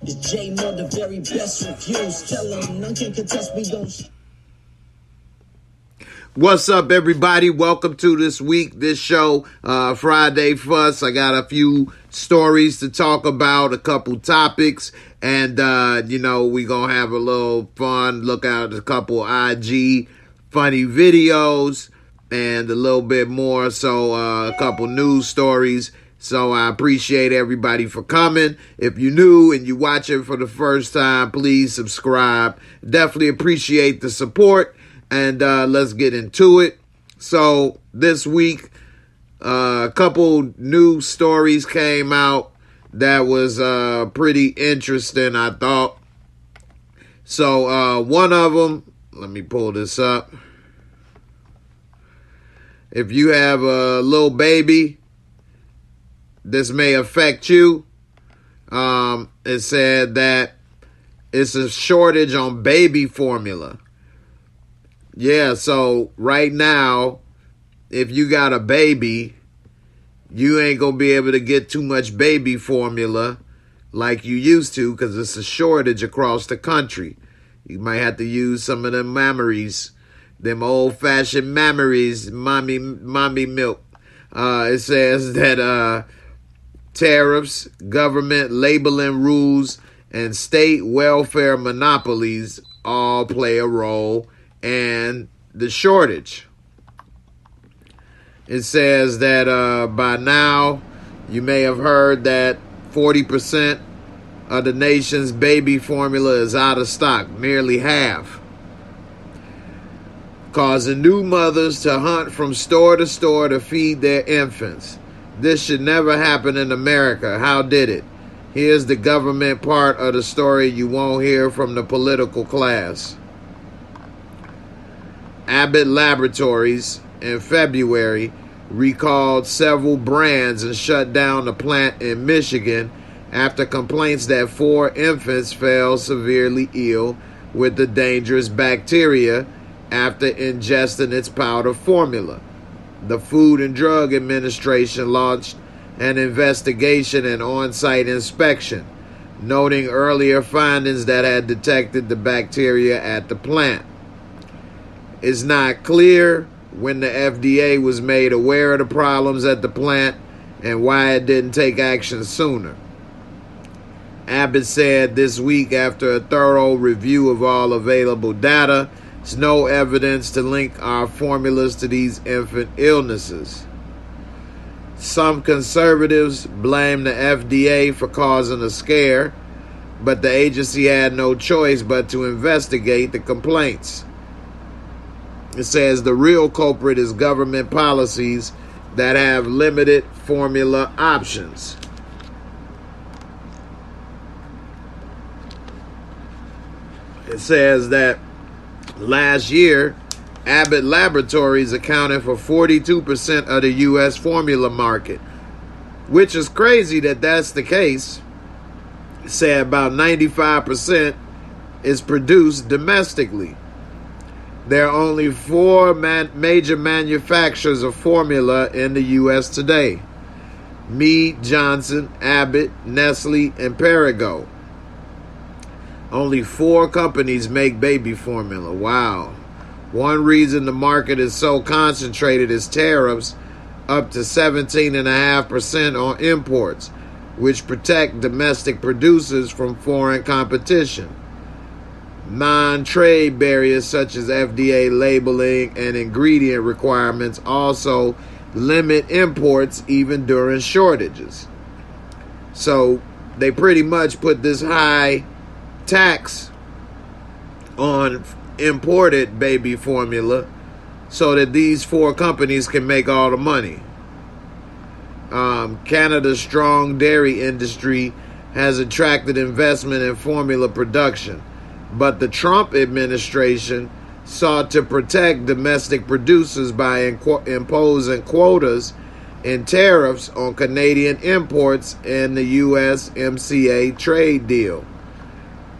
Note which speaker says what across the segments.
Speaker 1: The J Moore, the very best reviews. Tell them none can contest, we gon'
Speaker 2: What's up, everybody? Welcome to this show, Friday Fuss. I got a few stories to talk about, a couple topics, and, we gonna have a little fun, look at a couple IG funny videos, and a little bit more, so a couple news stories. So I appreciate everybody for coming. If you're new and you watch it for the first time, please subscribe. Definitely appreciate the support. And let's get into it. So this week, a couple news stories came out that was pretty interesting, I thought. So one of them, let me pull this up. If you have a little baby, this may affect you. It said that it's a shortage on baby formula. Yeah, so right now, if you got a baby, you ain't going to be able to get too much baby formula like you used to because it's a shortage across the country. You might have to use some of them mammaries, them old-fashioned mammaries, mommy milk. It says that tariffs, government labeling rules, and state welfare monopolies all play a role and the shortage. It says that by now, you may have heard that 40% of the nation's baby formula is out of stock, nearly half, causing new mothers to hunt from store to store to feed their infants. This should never happen in America. How did it? Here's the government part of the story you won't hear from the political class. Abbott Laboratories in February recalled several brands and shut down the plant in Michigan after complaints that 4 infants fell severely ill with the dangerous bacteria after ingesting its powder formula. The Food and Drug Administration launched an investigation and on-site inspection, noting earlier findings that had detected the bacteria at the plant. It's not clear when the FDA was made aware of the problems at the plant and why it didn't take action sooner. Abbott said this week after a thorough review of all available data, there's no evidence to link our formulas to these infant illnesses. Some conservatives blame the FDA for causing a scare, but the agency had no choice but to investigate the complaints. It says the real culprit is government policies that have limited formula options. It says that last year, Abbott Laboratories accounted for 42% of the U.S. formula market, which is crazy that that's the case. It said about 95% is produced domestically. There are only 4 major manufacturers of formula in the U.S. today: Mead Johnson, Abbott, Nestle, and Perrigo. Only 4 companies make baby formula. Wow. One reason the market is so concentrated is tariffs up to 17.5% on imports, which protect domestic producers from foreign competition. Non-trade barriers such as FDA labeling and ingredient requirements also limit imports even during shortages. So they pretty much put this high tax on imported baby formula so that these 4 companies can make all the money. Canada's strong dairy industry has attracted investment in formula production, but the Trump administration sought to protect domestic producers by imposing quotas and tariffs on Canadian imports in the USMCA trade deal.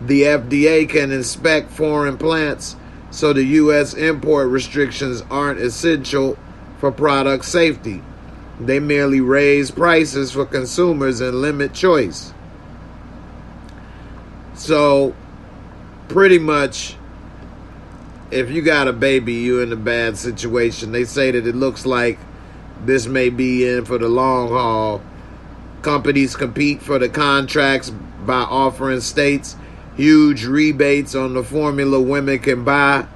Speaker 2: The FDA can inspect foreign plants, so the U.S. import restrictions aren't essential for product safety. They merely raise prices for consumers and limit choice. So pretty much, if you got a baby, you're in a bad situation. They say that it looks like this may be in for the long haul. Companies compete for the contracts by offering states huge rebates on the formula women can buy.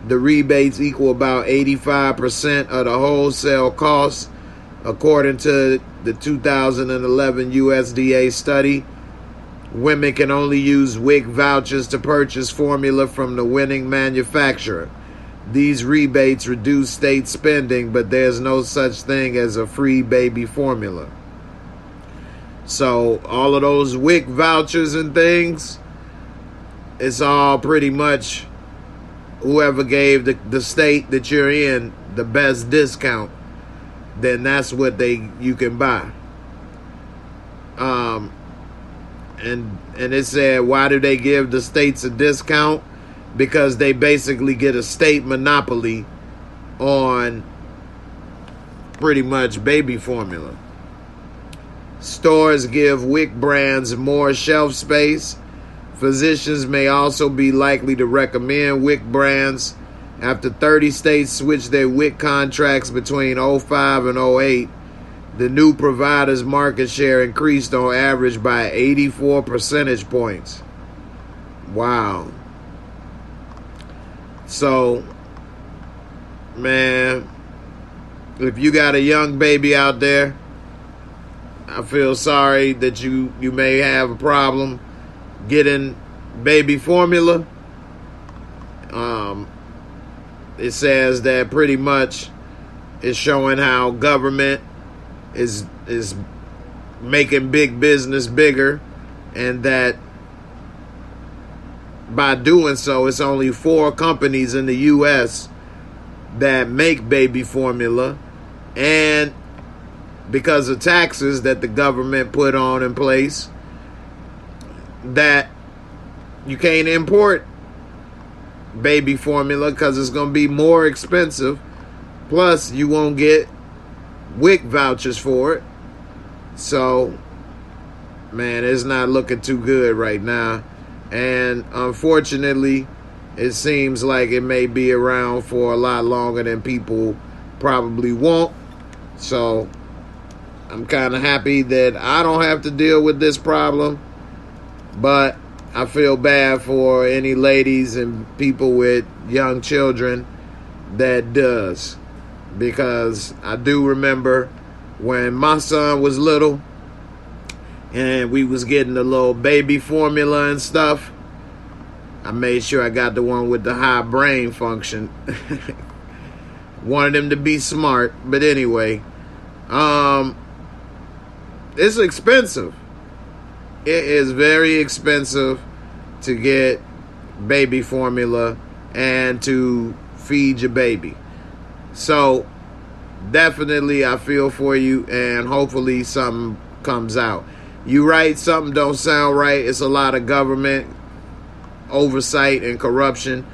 Speaker 2: The rebates equal about 85% of the wholesale cost, according to the 2011 USDA study. Women can only use WIC vouchers to purchase formula from the winning manufacturer. These rebates reduce state spending, but there's no such thing as a free baby formula. So all of those WIC vouchers and things, it's all pretty much whoever gave the state that you're in the best discount, then that's what you can buy. And it said, why do they give the states a discount? Because they basically get a state monopoly on pretty much baby formula. Stores give WIC brands more shelf space. Physicians may also be likely to recommend WIC brands. After 30 states switched their WIC contracts between 2005 and 2008, the new provider's market share increased on average by 84 percentage points. Wow. So, man, if you got a young baby out there, I feel sorry that you may have a problem getting baby formula. It says that pretty much it's showing how government is making big business bigger, and that by doing so, it's only 4 companies in the U.S. that make baby formula, and because of taxes that the government put on in place, that you can't import baby formula because it's going to be more expensive. Plus, you won't get WIC vouchers for it. So, man, it's not looking too good right now. And unfortunately, it seems like it may be around for a lot longer than people probably want. So, I'm kind of happy that I don't have to deal with this problem. But I feel bad for any ladies and people with young children that does. Because I do remember when my son was little and we was getting the little baby formula and stuff, I made sure I got the one with the high brain function. Wanted him to be smart. But anyway, it's expensive. It is very expensive to get baby formula and to feed your baby. So definitely I feel for you, and hopefully something comes out. You right, something don't sound right. It's a lot of government oversight and corruption.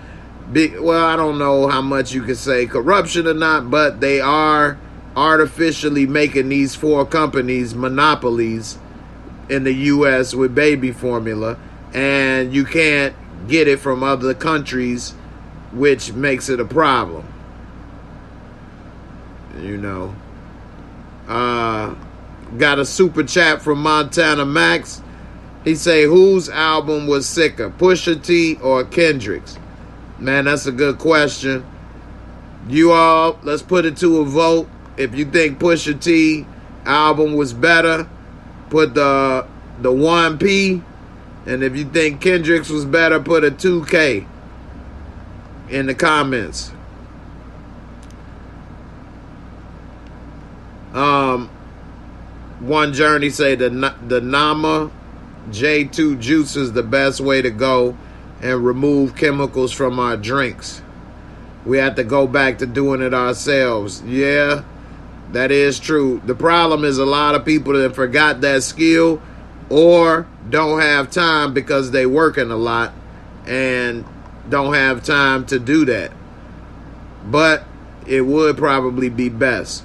Speaker 2: Well, I don't know how much you could say corruption or not, but they are artificially making these 4 companies monopolies in the U.S. with baby formula, and you can't get it from other countries, which makes it a problem. You know. Got a super chat from Montana Max. He say, whose album was sicker, Pusha T or Kendrick's? Man, that's a good question. You all, let's put it to a vote. If you think Pusha T album was better, put the 1P. And if you think Kendrick's was better, put a 2K in the comments. One Journey say the Nama J2 juice is the best way to go and remove chemicals from our drinks. We have to go back to doing it ourselves. Yeah, that is true. The problem is a lot of people that forgot that skill or don't have time because they working a lot and don't have time to do that. But it would probably be best.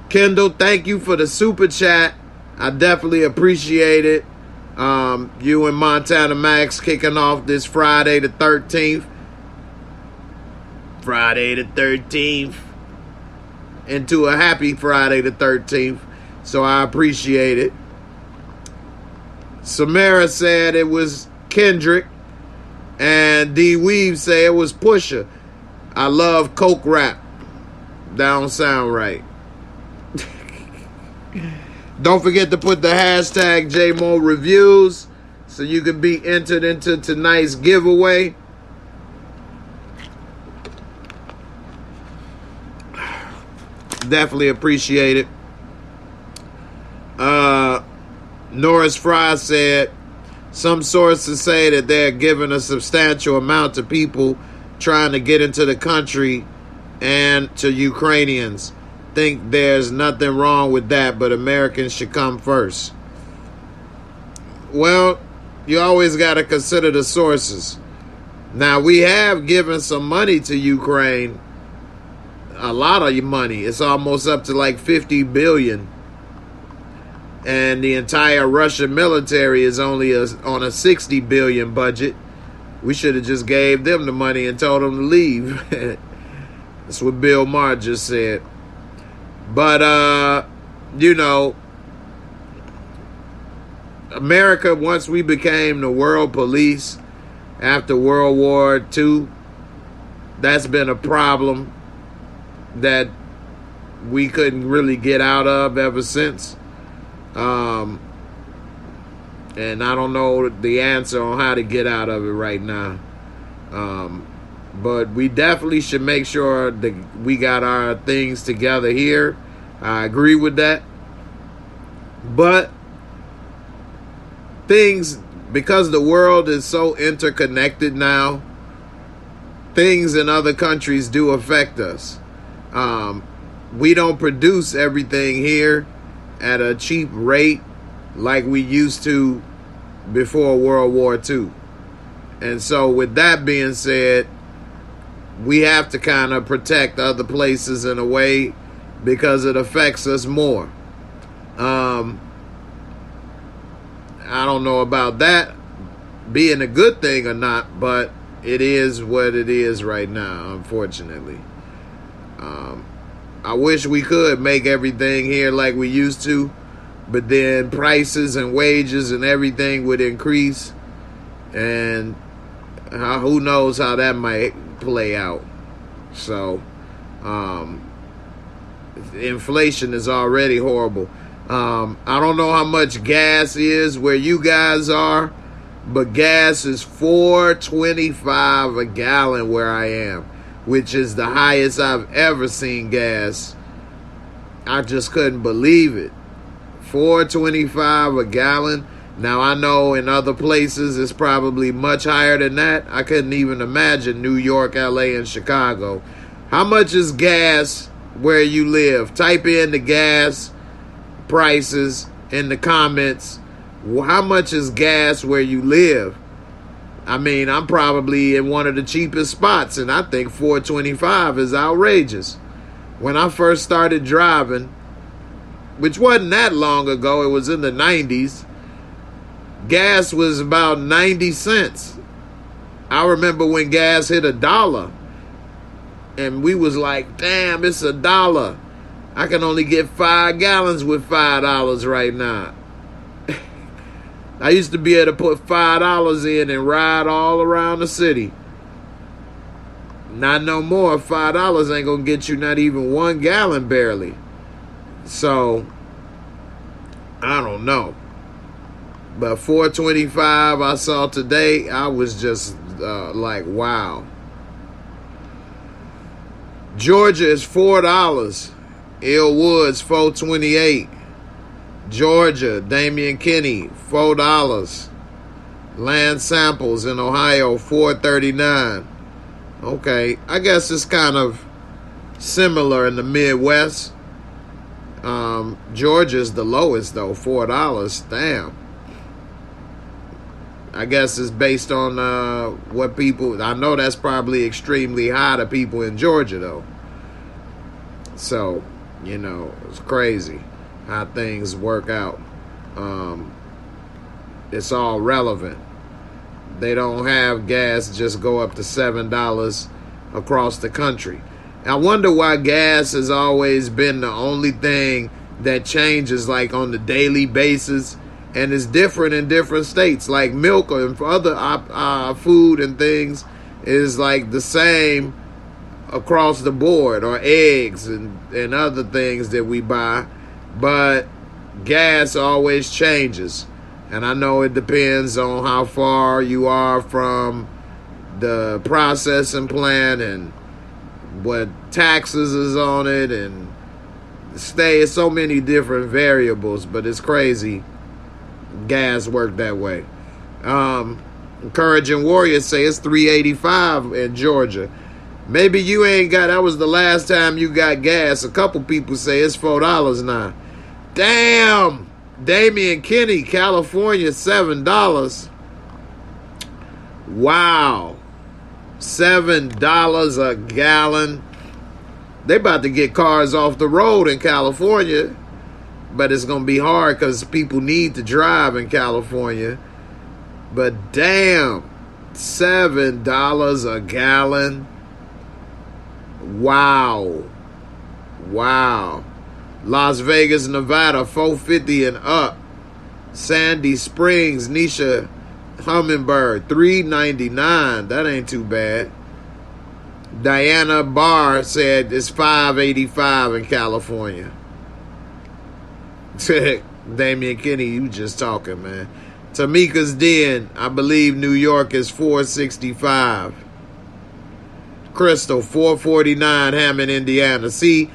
Speaker 2: Kendall, thank you for the super chat. I definitely appreciate it. You and Montana Max kicking off this Friday the 13th. Friday the 13th. Into a happy Friday the 13th. So I appreciate it. Samara said it was Kendrick. And D Weave said it was Pusha. I love Coke rap. That don't sound right. Don't forget to put the hashtag JAYMOOREREVIEWS so you can be entered into tonight's giveaway. Definitely appreciate it. Norris Fry said, some sources say that they're giving a substantial amount to people trying to get into the country and to Ukrainians. Think there's nothing wrong with that, but Americans should come first. Well, you always got to consider the sources. Now, we have given some money to Ukraine. A lot of money. It's almost up to like 50 billion. And the entire Russian military is only on a 60 billion budget. We should have just gave them the money and told them to leave. That's what Bill Maher just said. But, you know, America, once we became the world police after World War II, that's been a problem that we couldn't really get out of ever since. And I don't know the answer on how to get out of it right now. But we definitely should make sure that we got our things together here. I agree with that. But things, because the world is so interconnected now, things in other countries do affect us. We don't produce everything here at a cheap rate like we used to before World War II. And so with that being said, we have to kind of protect other places in a way because it affects us more. I don't know about that being a good thing or not, but it is what it is right now, unfortunately. I wish we could make everything here like we used to, but then prices and wages and everything would increase, and who knows how that might play out. So inflation is already horrible. I don't know how much gas is where you guys are, but gas is $4.25 a gallon where I am, which is the highest I've ever seen gas. I just couldn't believe it. $4.25 a gallon. Now, I know in other places it's probably much higher than that. I couldn't even imagine New York, LA, and Chicago. How much is gas where you live? Type in the gas prices in the comments. How much is gas where you live? I mean, I'm probably in one of the cheapest spots, and I think $4.25 is outrageous. When I first started driving, which wasn't that long ago, it was in the 90s, gas was about 90 cents. I remember when gas hit $1, and we was like, damn, it's $1. I can only get 5 gallons with $5 right now. I used to be able to put $5 in and ride all around the city. Not no more. $5 ain't gonna get you not even 1 gallon barely. So, I don't know. But $4.25 I saw today, I was just like, wow. Georgia is $4. Ill Woods, $4.28. Georgia, Damian Kinney, $4. Land Samples in Ohio, $4.39. Okay, I guess it's kind of similar in the Midwest. Georgia's the lowest though, $4. Damn. I guess it's based on what people. I know that's probably extremely high to people in Georgia though. So, you know, it's crazy how things work out. it's all relevant. They don't have gas just go up to $7 across the country. I wonder why gas has always been the only thing that changes like on the daily basis, and it's different in different states. Like milk and other food and things is like the same across the board, or eggs and other things that we buy, but gas always changes. And I know it depends on how far you are from the processing plant and what taxes is on it, and it's so many different variables, but it's crazy gas work that way. Encouraging Warriors say it's $3.85 in Georgia. Maybe you ain't got, that was the last time you got gas. A couple people say it's $4 now. Damn! Damian Kinney, California, $7. Wow. $7 a gallon. They about to get cars off the road in California, but it's going to be hard because people need to drive in California. But damn, $7 a gallon. Wow. Wow. Las Vegas, Nevada, $4.50 and up. Sandy Springs, Nisha Hummingbird, $3.99. That ain't too bad. Diana Barr said it's $5.85 in California. Damian Kinney, you just talking, man. Tamika's Den, I believe New York is $4.65. Crystal, $4.49, Hammond, Indiana. See,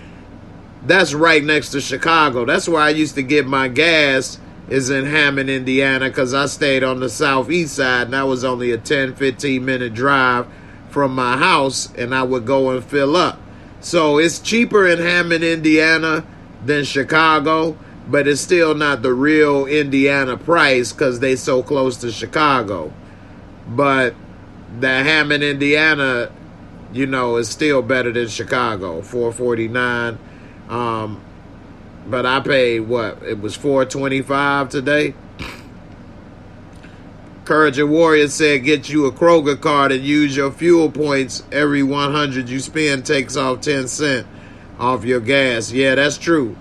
Speaker 2: that's right next to Chicago. That's where I used to get my gas, is in Hammond, Indiana, because I stayed on the southeast side, and that was only a 10-15 minute drive from my house, and I would go and fill up. So it's cheaper in Hammond, Indiana than Chicago, but it's still not the real Indiana price because they so close to Chicago. But the Hammond, Indiana, you know, is still better than Chicago, $4.49. But I paid what? It was $4.25 today. Courage and Warrior said, get you a Kroger card and use your fuel points. Every 100 you spend takes off 10 cents off your gas. Yeah, that's true.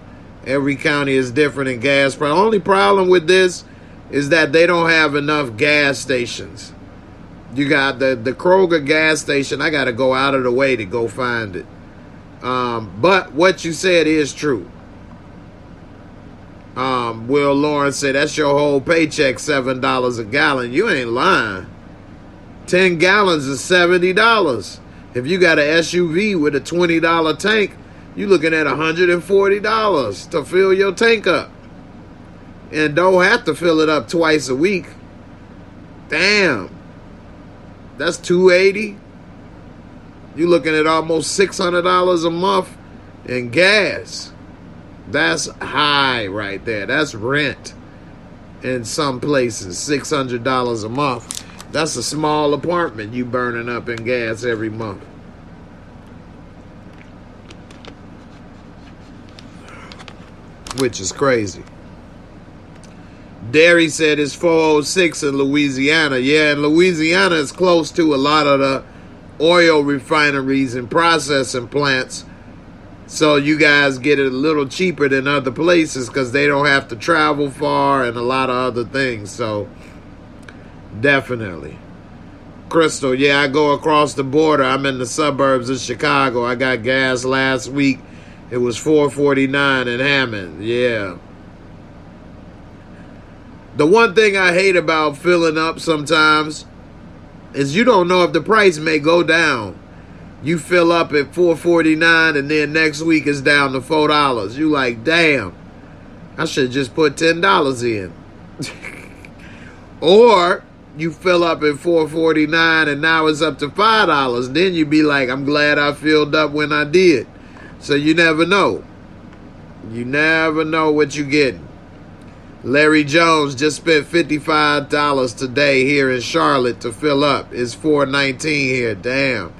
Speaker 2: Every county is different in gas. The only problem with this is that they don't have enough gas stations. You got the Kroger gas station. I got to go out of the way to go find it. But what you said is true. Will Lawrence said, that's your whole paycheck, $7 a gallon. You ain't lying. 10 gallons is $70. If you got an SUV with a $20 tank, you're looking at $140 to fill your tank up. And don't have to fill it up twice a week. Damn. That's $280. You're looking at almost $600 a month in gas. That's high right there. That's rent in some places, $600 a month. That's a small apartment you burning up in gas every month. Which is crazy. Derry said it's 406 in Louisiana. Yeah, and Louisiana is close to a lot of the oil refineries and processing plants. So you guys get it a little cheaper than other places because they don't have to travel far and a lot of other things. So definitely. Crystal, yeah, I go across the border. I'm in the suburbs of Chicago. I got gas last week. It was $4.49 in Hammond. Yeah. The one thing I hate about filling up sometimes is you don't know if the price may go down. You fill up at $4.49 and then next week it's down to $4. You like, damn, I should just put $10 in. Or you fill up at $4.49 and now it's up to $5. Then you be like, I'm glad I filled up when I did. So you never know. You never know what you're getting. Larry Jones just spent $55 today here in Charlotte to fill up. It's $4.19 here. Damn.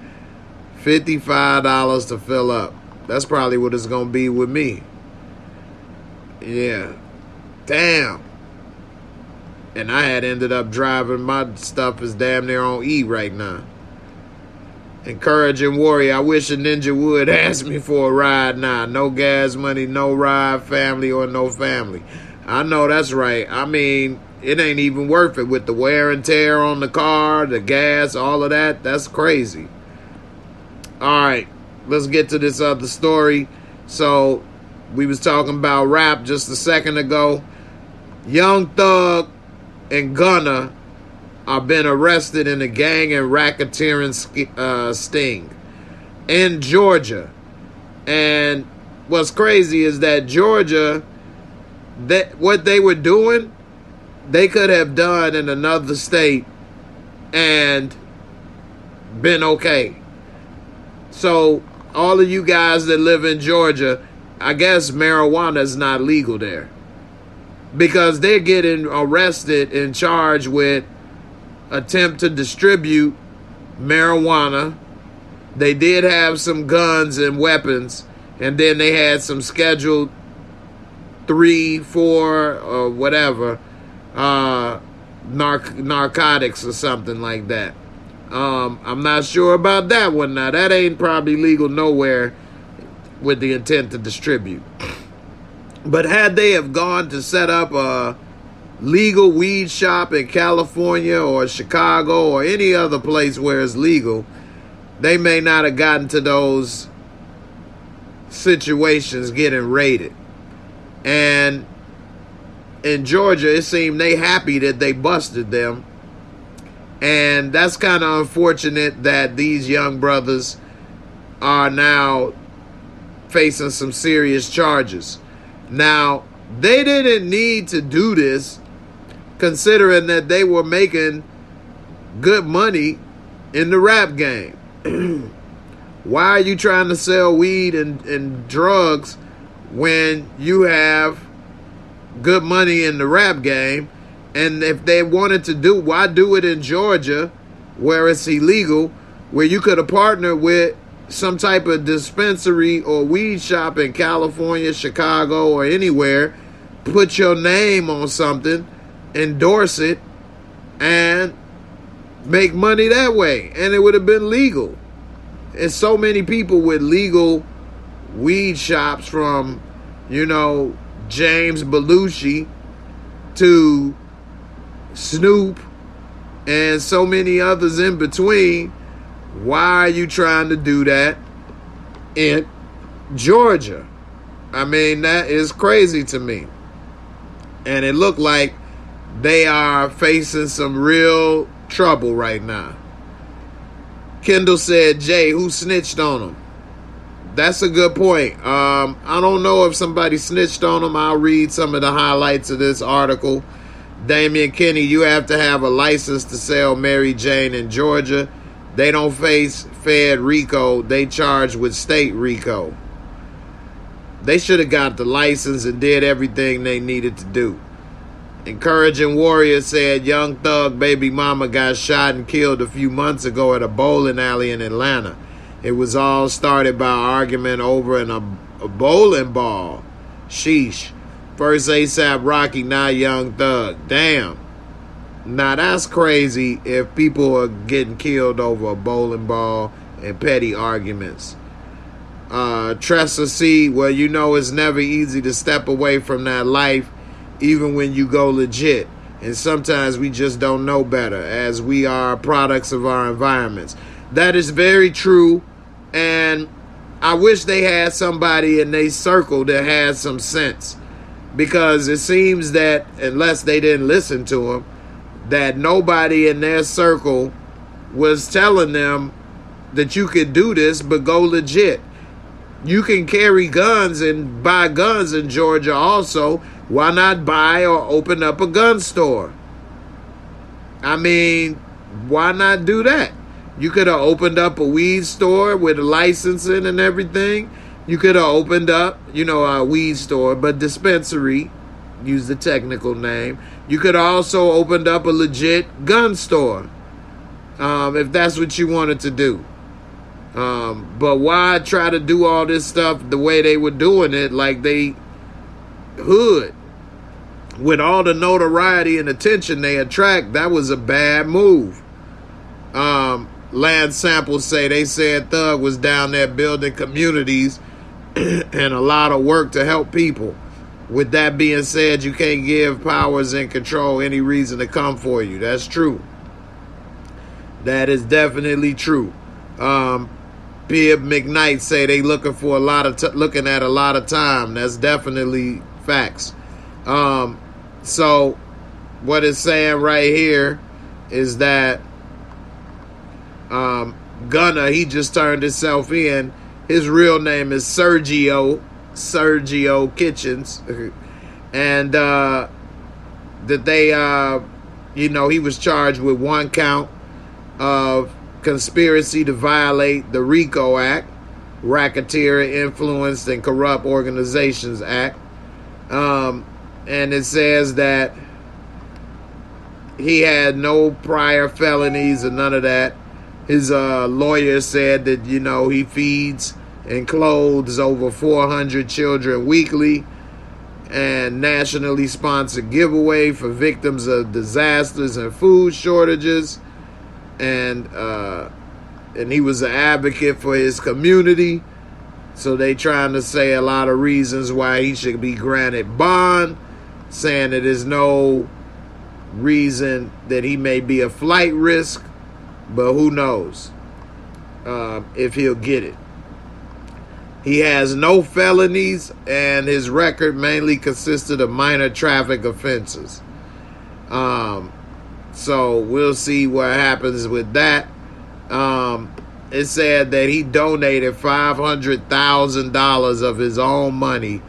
Speaker 2: $55 to fill up. That's probably what it's going to be with me. Yeah. Damn. And I had ended up driving. My stuff is damn near on E right now. Encouraging Warrior, I wish a ninja would ask me for a ride now. No gas money, no ride, family or no family. I know that's right. I mean, it ain't even worth it with the wear and tear on the car, the gas, all of that. That's crazy. All right, let's get to this other story. So, we was talking about rap just a second ago. Young Thug and Gunna are been arrested in a gang and racketeering sting in Georgia. And what's crazy is that Georgia, what they were doing, they could have done in another state and been okay. So all of you guys that live in Georgia, I guess marijuana is not legal there, because they're getting arrested and charged with attempt to distribute marijuana. They did have some guns and weapons, and then they had some scheduled 3, 4, or whatever narcotics or something like that. I'm not sure about that one. Now that ain't probably legal nowhere with the intent to distribute. But had they have gone to set up a legal weed shop in California or Chicago or any other place where it's legal, they may not have gotten to those situations getting raided. And in Georgia, it seemed they happy that they busted them. And that's kind of unfortunate that these young brothers are now facing some serious charges. Now, they didn't need to do this, considering that they were making good money in the rap game. Why are you trying to sell weed and drugs when you have good money in the rap game? And if they wanted to do, why do it in Georgia where it's illegal, where you could have partnered with some type of dispensary or weed shop in California, Chicago, or anywhere, put your name on something, endorse it, and make money that way, and it would have been legal. And so many people with legal weed shops, from, James Belushi to Snoop and so many others in between. Why are you trying to do that in Georgia? I mean, that is crazy to me. And it looked like they are facing some real trouble right now. Kendall said, Jay, who snitched on them? That's a good point. I don't know if somebody snitched on them. I'll read some of the highlights of this article. Damian Kinney, you have to have a license to sell Mary Jane in Georgia. They don't face Fed RICO. They charged with state RICO. They should have got the license and did everything they needed to do. Encouraging Warrior said, Young Thug baby mama got shot and killed a few months ago at a bowling alley in Atlanta. It was all started by an argument over a bowling ball. Sheesh. First ASAP Rocky, now Young Thug. Damn. Now that's crazy if people are getting killed over a bowling ball and petty arguments. Tressa C, well, it's never easy to step away from that life, even when you go legit. And sometimes we just don't know better, as we are products of our environments. That is very true. And I wish they had somebody in their circle that had some sense. Because it seems that, unless they didn't listen to them, that nobody in their circle was telling them that you could do this, but go legit. You can carry guns and buy guns in Georgia also. Why not buy or open up a gun store? I mean, why not do that? You could have opened up a weed store with a licensing and everything. You could have opened up, a weed store, but dispensary, use the technical name. You could have also opened up a legit gun store, if that's what you wanted to do. But why try to do all this stuff the way they were doing it, like they hood? with all the notoriety and attention they attract, that was a bad move. Land samples say they said Thug was down there building communities and a lot of work to help people. With that being said, you can't give powers and control any reason to come for you. That's true. That is definitely true. Pib McKnight say they looking for looking at a lot of time. That's definitely facts. So what it's saying right here is that Gunna, he just turned himself in. His real name is Sergio Kitchens, and that they he was charged with 1 count of conspiracy to violate the RICO Act, Racketeer, Influenced, and Corrupt Organizations Act. And it says that he had no prior felonies or none of that. His lawyer said that, he feeds and clothes over 400 children weekly, and nationally sponsored giveaway for victims of disasters and food shortages. And he was an advocate for his community. So they trying to say a lot of reasons why he should be granted bond, saying that there's no reason that he may be a flight risk, but who knows if he'll get it. He has no felonies, and his record mainly consisted of minor traffic offenses. So we'll see what happens with that. It said that he donated $500,000 of his own money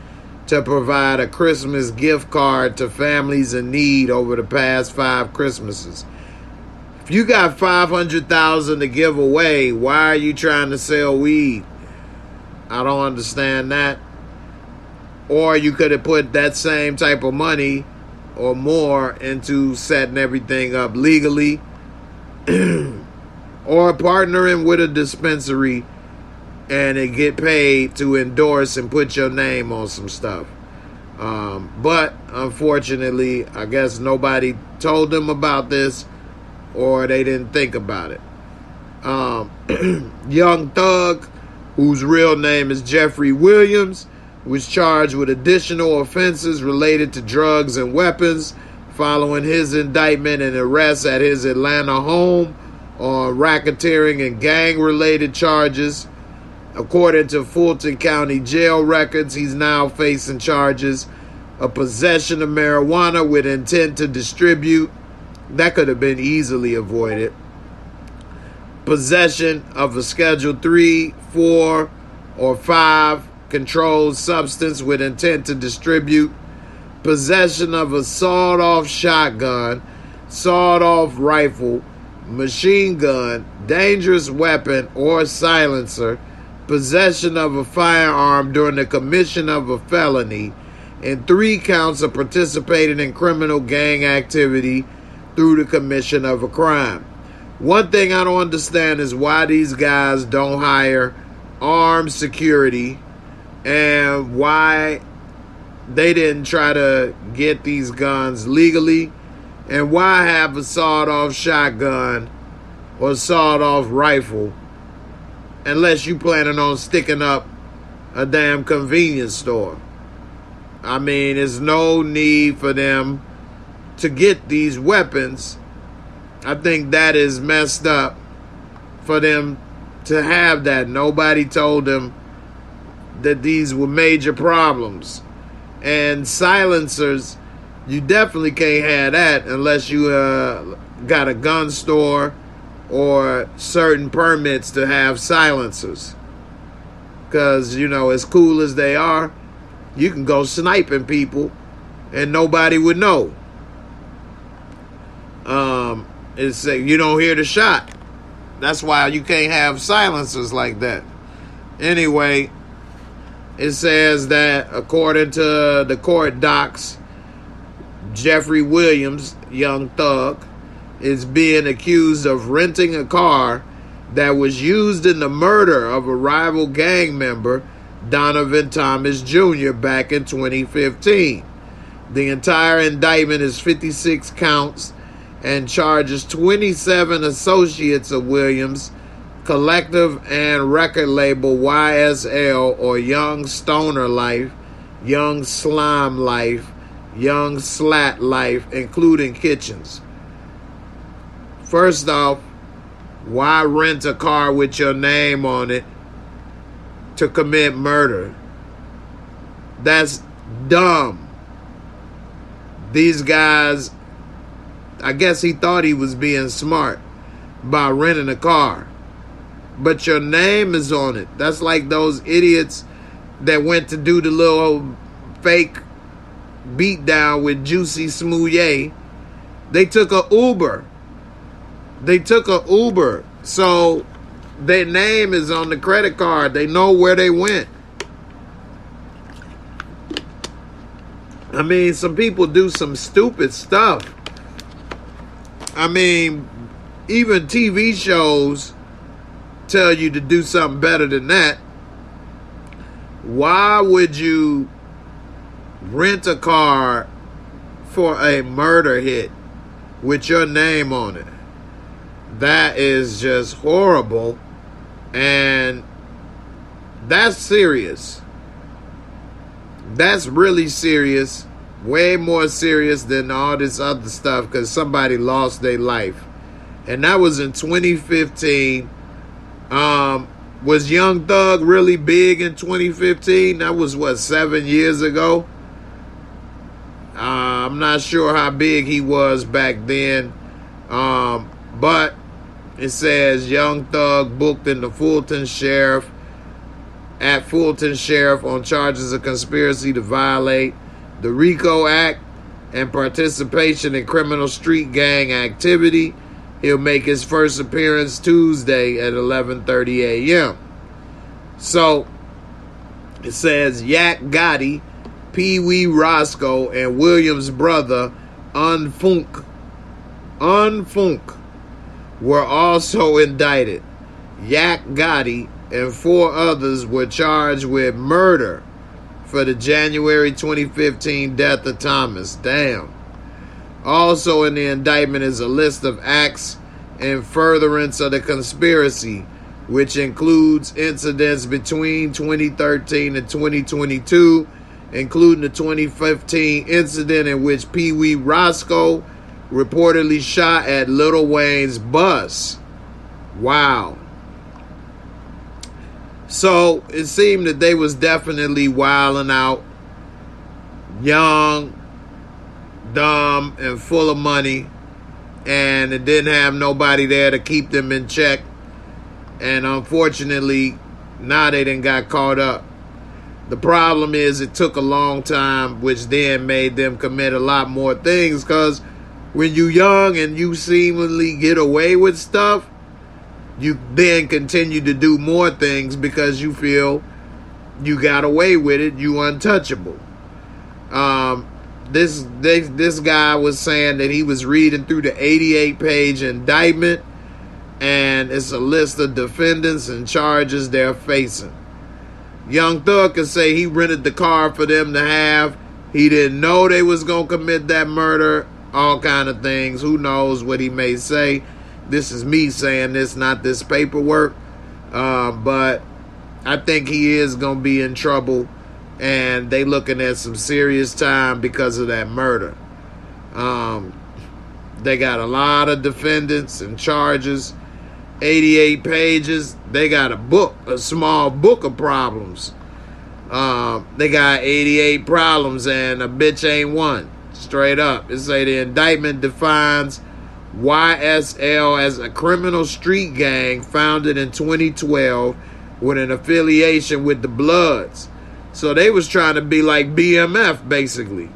Speaker 2: to provide a Christmas gift card to families in need over the past 5 Christmases. If you got $500,000 to give away, why are you trying to sell weed? I don't understand that. Or you could have put that same type of money or more into setting everything up legally, or partnering with a dispensary and it get paid to endorse and put your name on some stuff. But unfortunately, I guess nobody told them about this, or they didn't think about it. Young Thug, whose real name is Jeffrey Williams, was charged with additional offenses related to drugs and weapons following his indictment and arrest at his Atlanta home on racketeering and gang-related charges. According to Fulton County Jail records, he's now facing charges of possession of marijuana with intent to distribute. That could have been easily avoided. Possession of a Schedule 3, 4, or 5 controlled substance with intent to distribute. Possession of a sawed-off shotgun, sawed-off rifle, machine gun, dangerous weapon, or silencer. Possession of a firearm during the commission of a felony, and 3 counts of participating in criminal gang activity through the commission of a crime. One thing I don't understand is why these guys don't hire armed security, and why they didn't try to get these guns legally, and why have a sawed-off shotgun or sawed-off rifle unless you planning on sticking up a damn convenience store. I mean, there's no need for them to get these weapons. I think that is messed up for them to have that. Nobody told them that these were major problems. And silencers, you definitely can't have that unless you got a gun store or certain permits to have silencers. Because, as cool as they are, you can go sniping people and nobody would know. It's you don't hear the shot. That's why you can't have silencers like that. Anyway, it says that according to the court docs, Jeffrey Williams, Young Thug, is being accused of renting a car that was used in the murder of a rival gang member, Donovan Thomas Jr., back in 2015. The entire indictment is 56 counts and charges 27 associates of Williams, collective and record label YSL or Young Stoner Life, Young Slime Life, Young Slat Life, including Kitchens. First off, why rent a car with your name on it to commit murder? That's dumb. These guys, I guess he thought he was being smart by renting a car. But your name is on it. That's like those idiots that went to do the little fake beatdown with Juicy Smouye. They took a Uber. So their name is on the credit card. They know where they went. I mean, some people do some stupid stuff. I mean, even TV shows tell you to do something better than that. Why would you rent a car for a murder hit with your name on it? That is just horrible. And that's serious. That's really serious. Way more serious than all this other stuff because somebody lost their life. And that was in 2015. Was Young Thug really big in 2015? That was, 7 years ago? I'm not sure how big he was back then. But it says Young Thug booked in the Fulton Sheriff on charges of conspiracy to violate the RICO Act and participation in criminal street gang activity. He'll make his first appearance Tuesday at 11:30 a.m. So it says Yak Gotti, Pee Wee Roscoe, and Williams' brother Unfunk were also indicted. Yak Gotti and 4 others were charged with murder for the January 2015 death of Thomas. Damn. Also in the indictment is a list of acts in furtherance of the conspiracy, which includes incidents between 2013 and 2022, including the 2015 incident in which Pee Wee Roscoe reportedly shot at Lil Wayne's bus. Wow. So it seemed that they was definitely wilding out, young, dumb, and full of money, and it didn't have nobody there to keep them in check. And unfortunately, now they done got caught up. The problem is it took a long time, which then made them commit a lot more things, because when you young and you seemingly get away with stuff, you then continue to do more things because you feel you got away with it, you untouchable. This guy was saying that he was reading through the 88-page indictment, and it's a list of defendants and charges they're facing. Young Thug could say he rented the car for them to have. He didn't know they was going to commit that murder. All kind of things. Who knows what he may say. This is me saying this, not this paperwork. But I think he is going to be in trouble. And they looking at some serious time because of that murder. They got a lot of defendants and charges. 88 pages. They got a small book of problems. They got 88 problems and a bitch ain't one. Straight up. It say the indictment defines YSL as a criminal street gang founded in 2012 with an affiliation with the Bloods. So they was trying to be like BMF basically.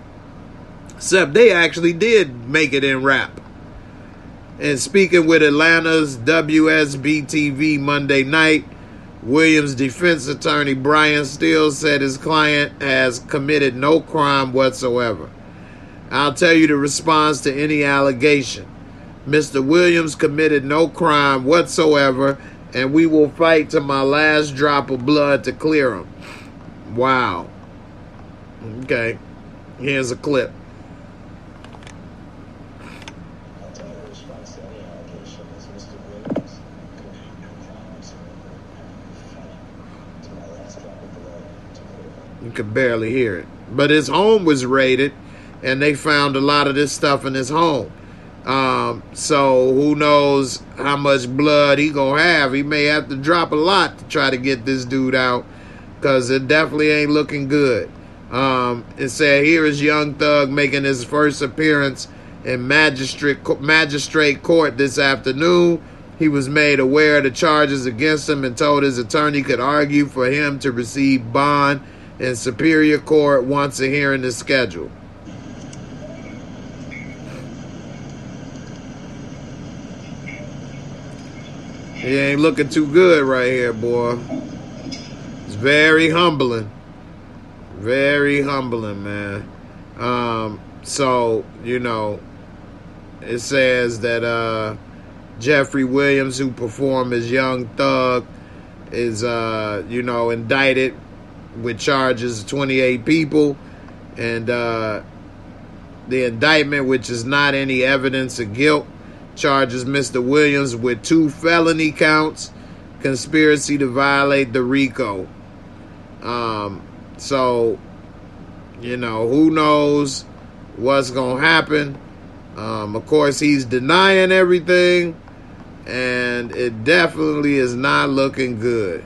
Speaker 2: Except they actually did make it in rap. And speaking with Atlanta's WSB-TV Monday night, Williams' defense attorney Brian Steele said his client has committed no crime whatsoever. I'll tell you the response to any allegation. Mr. Williams committed no crime whatsoever, and we will fight to my last drop of blood to clear him. Wow. Okay. Here's a clip. could barely hear it. But his home was raided, and they found a lot of this stuff in his home. So who knows how much blood he gonna have. He may have to drop a lot to try to get this dude out, because it definitely ain't looking good. It said here is Young Thug making his first appearance in magistrate court this afternoon. He was made aware of the charges against him and told his attorney could argue for him to receive bond in Superior Court once a hearing is scheduled. He ain't looking too good right here, boy. It's very humbling. Very humbling, man. So, you know, it says that Jeffrey Williams, who performed as Young Thug, is, you know, indicted with charges of 28 people. And the indictment, which is not any evidence of guilt, charges Mr. Williams with 2 felony counts, conspiracy to violate the RICO. So, you know, who knows what's going to happen. Of course, he's denying everything, and it definitely is not looking good.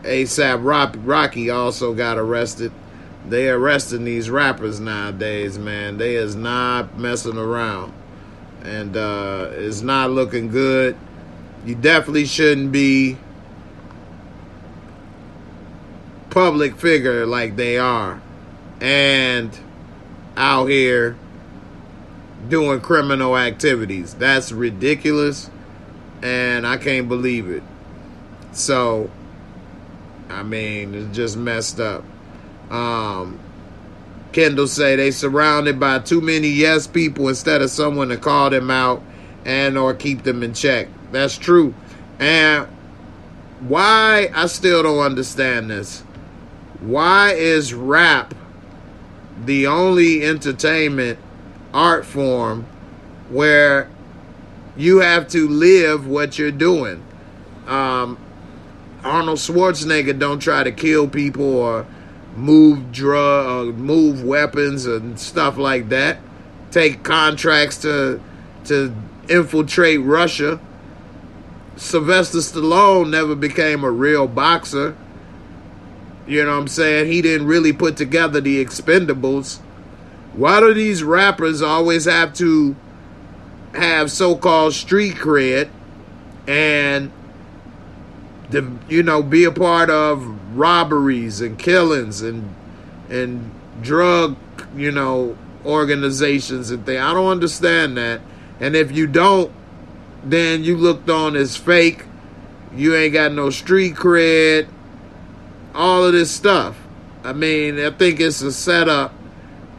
Speaker 2: ASAP Rocky also got arrested. They arresting these rappers nowadays, man. They is not messing around. And it's not looking good. You definitely shouldn't be public figure like they are and out here doing criminal activities. That's ridiculous, and I can't believe it. So, I mean, it's just messed up. Kendall say they surrounded by too many yes people instead of someone to call them out and or keep them in check. That's true. And why, I still don't understand this. Why is rap the only entertainment art form where you have to live what you're doing? Arnold Schwarzenegger don't try to kill people or move weapons and stuff like that. Take contracts to infiltrate Russia. Sylvester Stallone never became a real boxer. You know what I'm saying? He didn't really put together the Expendables. Why do these rappers always have to have so-called street cred and, you know, be a part of robberies and killings and drug, you know, organizations and things? I don't understand that. And if you don't, then you looked on as fake. You ain't got no street cred. All of this stuff. I mean, I think it's a setup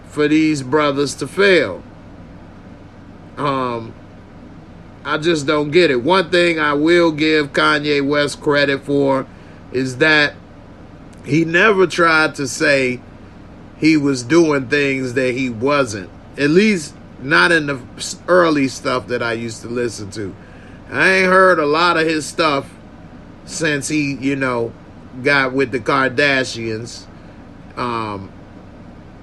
Speaker 2: for these brothers to fail. I just don't get it. One thing I will give Kanye West credit for is that he never tried to say he was doing things that he wasn't. At least not in the early stuff that I used to listen to. I ain't heard a lot of his stuff since he, you know, got with the Kardashians.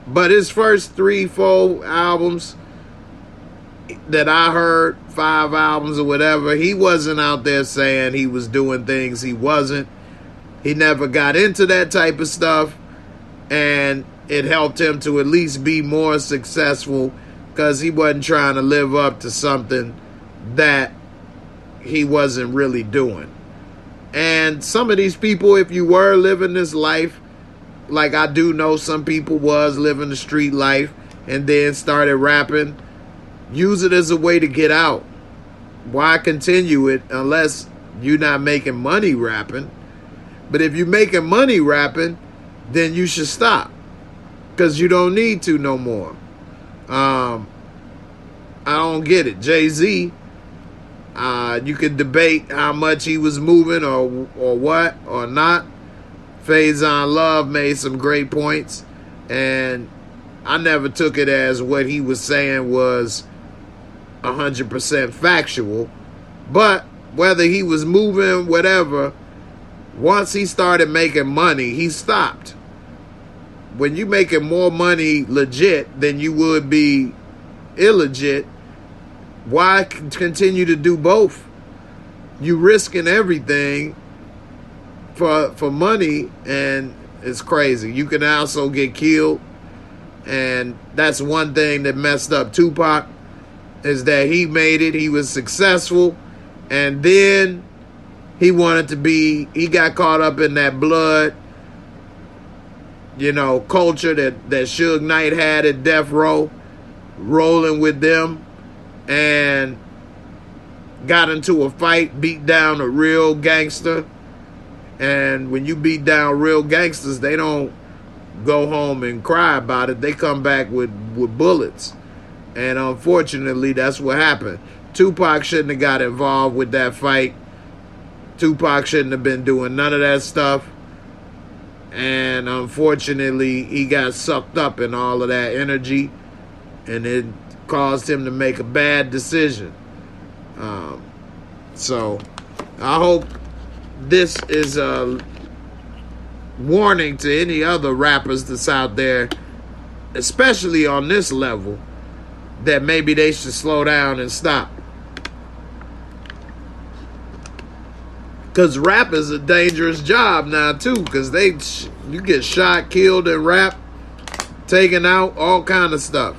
Speaker 2: But his first 3-4 albums that I heard, 5 albums or whatever, he wasn't out there saying he was doing things he wasn't. He never got into that type of stuff, and it helped him to at least be more successful because he wasn't trying to live up to something that he wasn't really doing. And some of these people, if you were living this life, like I do know some people was living the street life and then started rapping, use it as a way to get out. Why continue it unless you're not making money rapping? But if you're making money rapping, then you should stop, because you don't need to no more. I don't get it. Jay-Z, you could debate how much he was moving or what or not. Faison Love made some great points, and I never took it as what he was saying was 100% factual. But whether he was moving, whatever, once he started making money, he stopped. when you making more money legit than you would be illegit, why continue to do both? You risking everything for money, and it's crazy. You can also get killed, and that's one thing that messed up Tupac, is that he made it, he was successful, and then he got caught up in that blood, culture that Suge Knight had at Death Row, rolling with them, and got into a fight, beat down a real gangster. And when you beat down real gangsters, they don't go home and cry about it. They come back with bullets. And unfortunately, that's what happened. Tupac shouldn't have got involved with that fight. Tupac shouldn't have been doing none of that stuff. And unfortunately, he got sucked up in all of that energy, and it caused him to make a bad decision. So I hope this is a warning to any other rappers that's out there, especially on this level, that maybe they should slow down and stop. Because rap is a dangerous job now too, because you get shot, killed in rap, taken out, all kind of stuff.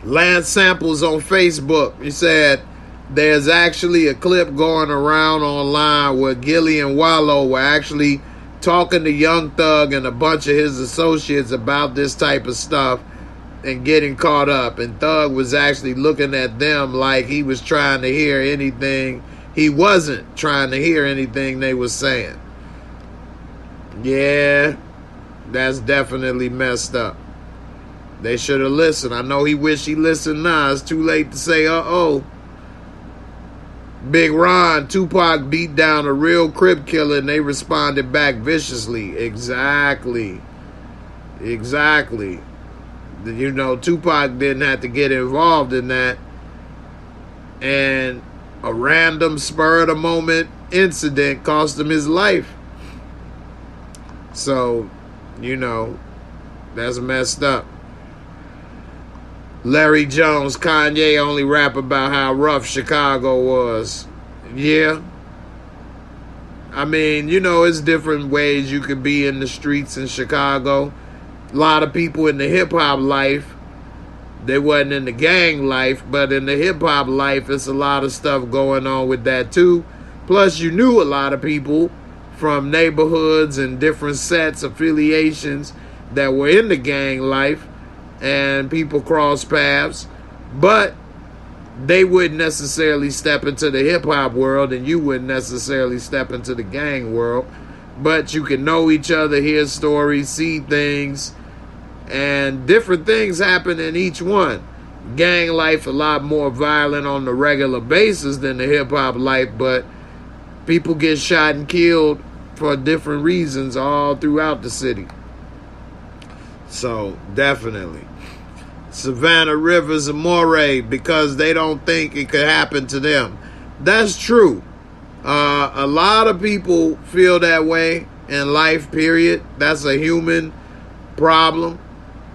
Speaker 2: Lance Samples on Facebook, he said there's actually a clip going around online where Gilly and Wallow were actually talking to Young Thug and a bunch of his associates about this type of stuff and getting caught up. And Thug was actually looking at them like he was trying to hear anything. He wasn't trying to hear anything they were saying. Yeah, that's definitely messed up. They should have listened. I know he wish he listened now. It's too late to say, uh-oh. Big Ron, Tupac beat down a real Crip killer and they responded back viciously. Exactly. Tupac didn't have to get involved in that. And a random spur-of-the-moment incident cost him his life. So, that's messed up. Larry Jones, Kanye only rap about how rough Chicago was. Yeah. I mean, it's different ways you could be in the streets in Chicago. A lot of people in the hip-hop life, they wasn't in the gang life, but in the hip-hop life, it's a lot of stuff going on with that too. Plus, you knew a lot of people from neighborhoods and different sets, affiliations that were in the gang life, and people cross paths, but they wouldn't necessarily step into the hip-hop world, and you wouldn't necessarily step into the gang world. But you can know each other, hear stories, see things, and different things happen in each one. Gang life a lot more violent on the regular basis than the hip-hop life, but people get shot and killed for different reasons all throughout the city. So, definitely. Savannah Rivers Amore, because they don't think it could happen to them. That's true. A lot of people feel that way in life, period. That's a human problem,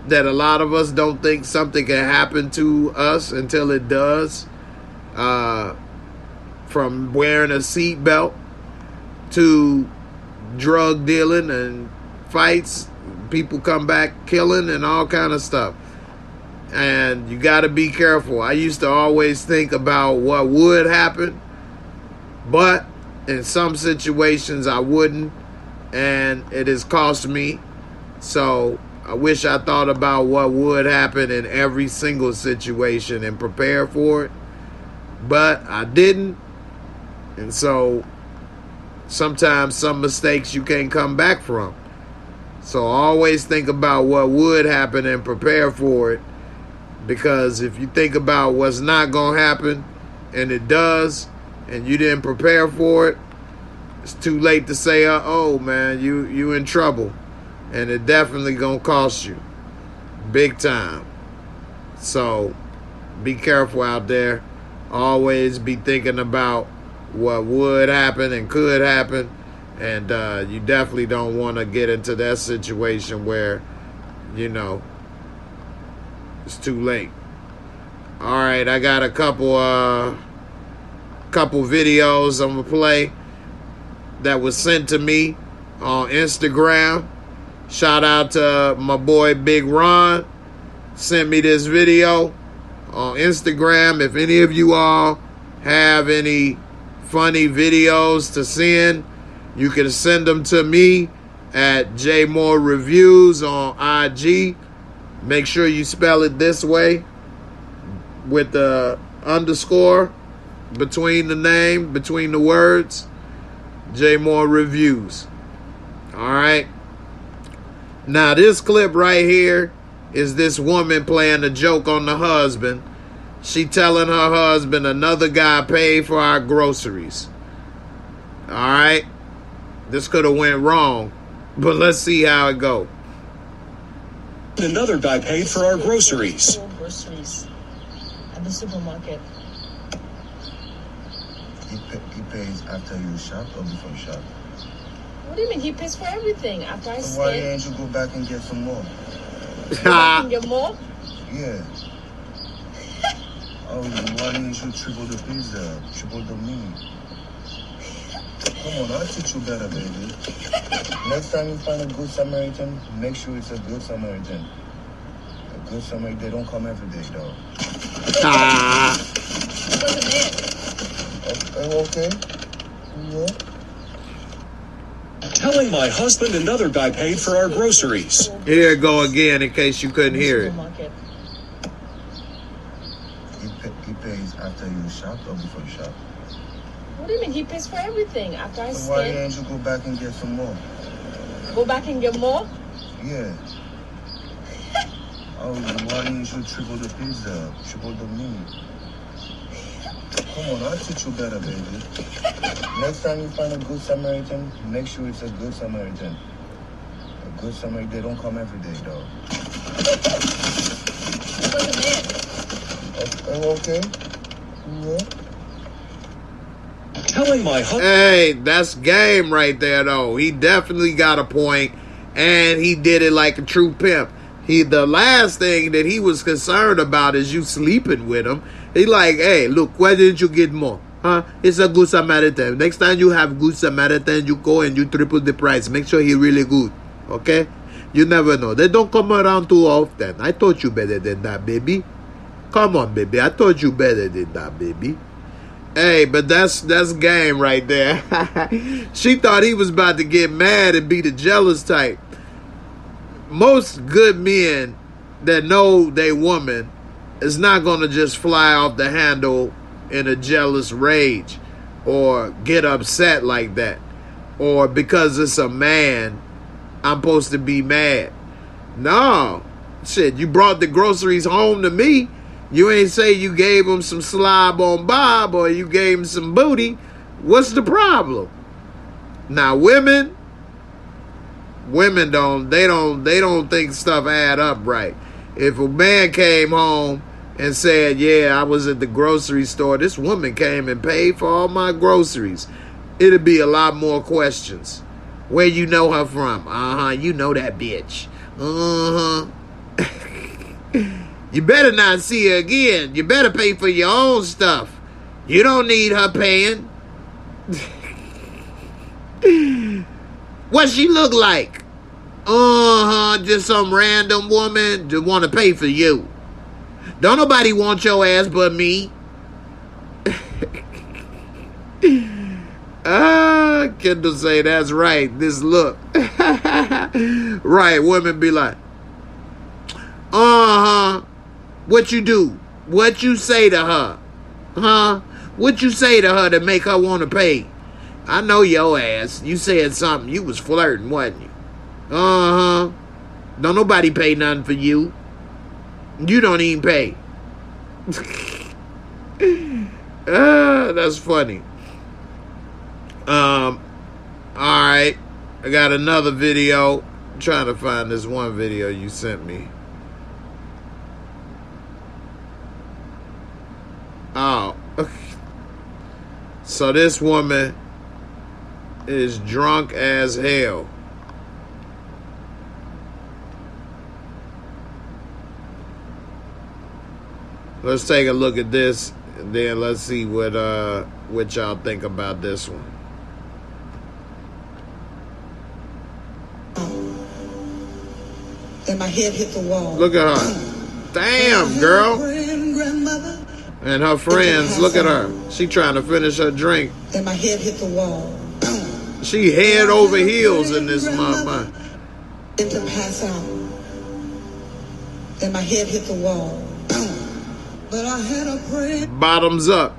Speaker 2: that a lot of us don't think something can happen to us until it does. From wearing a seatbelt to drug dealing and fights, people come back killing and all kind of stuff. And you got to be careful. I used to always think about what would happen, but in some situations I wouldn't, and it has cost me. So I wish I thought about what would happen in every single situation and prepare for it, but I didn't. And so sometimes some mistakes you can't come back from. So always think about what would happen and prepare for it. Because if you think about what's not going to happen and it does, and you didn't prepare for it, it's too late to say, oh man, you in trouble. And it definitely going to cost you. Big time. So be careful out there. Always be thinking about what would happen and could happen, And you definitely don't want to get into that situation where, you know, it's too late. All right, I got a couple videos I'm gonna play that was sent to me on Instagram. Shout out to my boy Big Ron, sent me this video on Instagram. If any of you all have any funny videos to send, you can send them to me at JAYMOOREREVIEWS on IG. Make sure you spell it this way with the underscore between the name, between the words. JAYMOOREREVIEWS. All right. Now this clip right here is this woman playing a joke on the husband. She telling her husband another guy paid for our groceries. All right. This could have went wrong, but let's see how it go.
Speaker 3: Another guy paid for our groceries.
Speaker 1: Groceries at the supermarket.
Speaker 4: He pays after you shop or before you shop?
Speaker 1: What do you mean? He pays for everything after I
Speaker 4: So why
Speaker 1: scan.
Speaker 4: didn't you go back and get some more?
Speaker 1: Go back and get more?
Speaker 4: Yeah. Oh, why didn't you triple the pizza, triple the meat? Come on, I'll teach you better, baby. Next time you find a good Samaritan, make sure it's a good Samaritan. A good Samaritan, they don't come every day, though.
Speaker 1: It wasn't it.
Speaker 4: Okay. Yeah.
Speaker 3: Telling my husband another guy paid for our groceries.
Speaker 2: Here it go again in case you couldn't hear it.
Speaker 1: Supermarket.
Speaker 4: He pays after you shop or before you shop?
Speaker 1: What do you mean? He pays for everything after I
Speaker 4: So why
Speaker 1: scan.
Speaker 4: didn't you go back and get some more?
Speaker 1: Go back and get more?
Speaker 4: Yeah. Oh, why didn't you triple the pizza, triple the meat? Come on, I'll teach you better, baby. Next time you find a good Samaritan, make sure it's a good Samaritan. A good Samaritan, they don't come every day, though.
Speaker 1: It wasn't it.
Speaker 4: Okay. Yeah.
Speaker 3: Telling my husband.
Speaker 2: Hey, that's game right there, though. He definitely got a point, and he did it like a true pimp. The last thing that he was concerned about is you sleeping with him. He like, hey, look, why didn't you get more? Huh? It's a good Samaritan. Next time you have good Samaritan, you go and you triple the price. Make sure he really good. Okay? You never know. They don't come around too often. I taught you better than that, baby. Come on, baby. I taught you better than that, baby. Hey, but that's game right there. She thought he was about to get mad and be the jealous type. Most good men that know they woman is not going to just fly off the handle in a jealous rage or get upset like that. Or because it's a man, I'm supposed to be mad. No. Shit, you brought the groceries home to me. You ain't say you gave him some slob on Bob or you gave him some booty. What's the problem? Now women don't think stuff add up right. If a man came home and said, yeah, I was at the grocery store, this woman came and paid for all my groceries, it'd be a lot more questions. Where you know her from? You know that bitch. You better not see her again. You better pay for your own stuff. You don't need her paying. What she look like? Just some random woman just want to pay for you. Don't nobody want your ass but me. Kendall say that's right. This look. Right, women be like, what you do? What you say to her? Huh? What you say to her to make her want to pay? I know your ass. You said something. You was flirting, wasn't you? Don't nobody pay nothing for you. You don't even pay. That's funny. Alright. I got another video. I'm trying to find this one video you sent me. Oh. So this woman is drunk as hell. Let's take a look at this, and then let's see what y'all think about this one.
Speaker 1: Then my head hit the wall.
Speaker 2: Look at her. Damn, girl. And her friends, look at her. She trying to finish her drink.
Speaker 1: Then my head hit the wall.
Speaker 2: She head over heels in this mama.
Speaker 1: Then to pass out. Then my head hit the wall. But I had a prayer.
Speaker 2: Bottoms up.